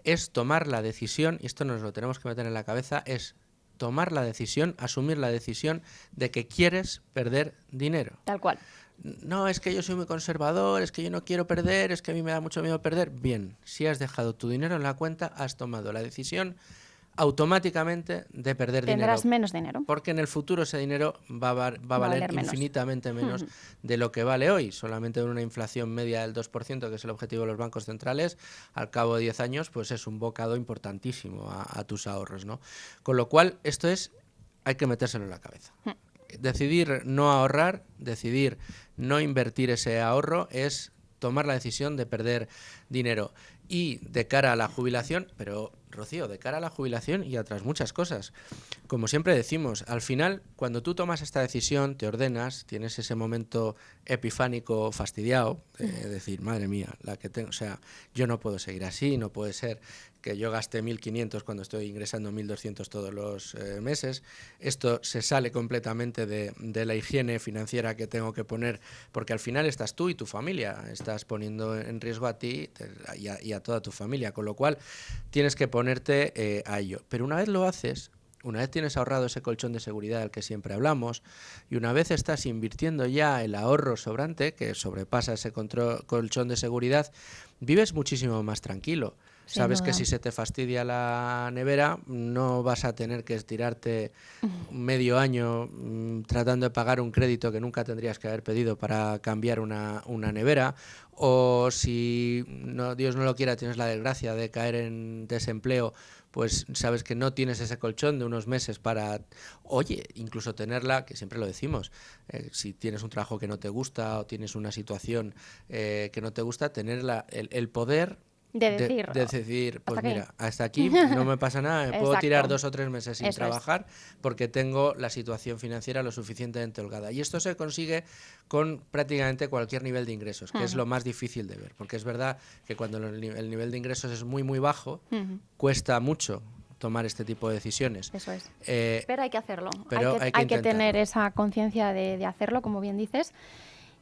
es tomar la decisión, y esto nos lo tenemos que meter en la cabeza, es tomar la decisión, asumir la decisión de que quieres perder dinero.
Tal cual.
No, es que yo soy muy conservador, es que yo no quiero perder, es que a mí me da mucho miedo perder. Bien, si has dejado tu dinero en la cuenta, has tomado la decisión automáticamente de perder dinero.
Tendrás menos dinero.
Porque en el futuro ese dinero va a valer infinitamente menos de lo que vale hoy. Solamente en una inflación media del 2%, que es el objetivo de los bancos centrales, al cabo de 10 años, pues es un bocado importantísimo a tus ahorros, ¿no? Con lo cual, hay que metérselo en la cabeza. Decidir no ahorrar, decidir no invertir ese ahorro, es tomar la decisión de perder dinero. Y de cara a la jubilación, pero Rocío, de cara a la jubilación y a otras muchas cosas, como siempre decimos, al final, cuando tú tomas esta decisión, te ordenas, tienes ese momento epifánico fastidiado, de decir, madre mía, la que tengo, o sea, yo no puedo seguir así, no puede ser que yo gaste 1.500 cuando estoy ingresando 1.200 todos los meses. Esto se sale completamente de la higiene financiera que tengo que poner, porque al final estás tú y tu familia, estás poniendo en riesgo a ti y a toda tu familia, con lo cual tienes que ponerte a ello. Pero una vez lo haces, una vez tienes ahorrado ese colchón de seguridad del que siempre hablamos, y una vez estás invirtiendo ya el ahorro sobrante, que sobrepasa ese colchón de seguridad, vives muchísimo más tranquilo. Sabes que si se te fastidia la nevera, no vas a tener que estirarte medio año tratando de pagar un crédito que nunca tendrías que haber pedido para cambiar una nevera. O si Dios no lo quiera, tienes la desgracia de caer en desempleo, pues sabes que no tienes ese colchón de unos meses para, incluso tenerla, que siempre lo decimos, si tienes un trabajo que no te gusta o tienes una situación que no te gusta, tener el poder
De decir,
pues
¿hasta
mira, hasta aquí no me pasa nada, me puedo
Exacto.
tirar 2 o 3 meses sin
Eso es.
trabajar porque tengo la situación financiera lo suficientemente holgada. Y esto se consigue con prácticamente cualquier nivel de ingresos, que es lo más difícil de ver, porque es verdad que cuando el nivel de ingresos es muy, muy bajo, cuesta mucho tomar este tipo de decisiones.
Eso es.
Eh,
Pero hay que hacerlo.
pero hay que
hay que tener
intentarlo.
esa conciencia de hacerlo, como bien dices.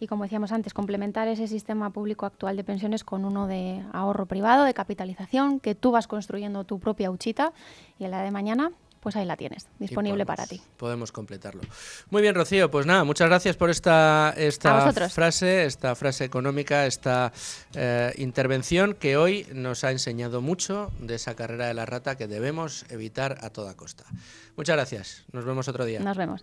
Y como decíamos antes, complementar ese sistema público actual de pensiones con uno de ahorro privado, de capitalización, que tú vas construyendo tu propia huchita y el día de mañana, pues ahí la tienes, disponible para ti.
Podemos completarlo. Muy bien, Rocío, pues nada, muchas gracias por esta frase económica, esta intervención que hoy nos ha enseñado mucho de esa carrera de la rata que debemos evitar a toda costa. Muchas gracias, nos vemos otro día.
Nos vemos.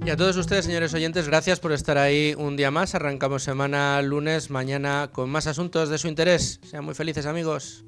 Y a todos ustedes, señores oyentes, gracias por estar ahí un día más. Arrancamos semana lunes, mañana con más asuntos de su interés. Sean muy felices, amigos.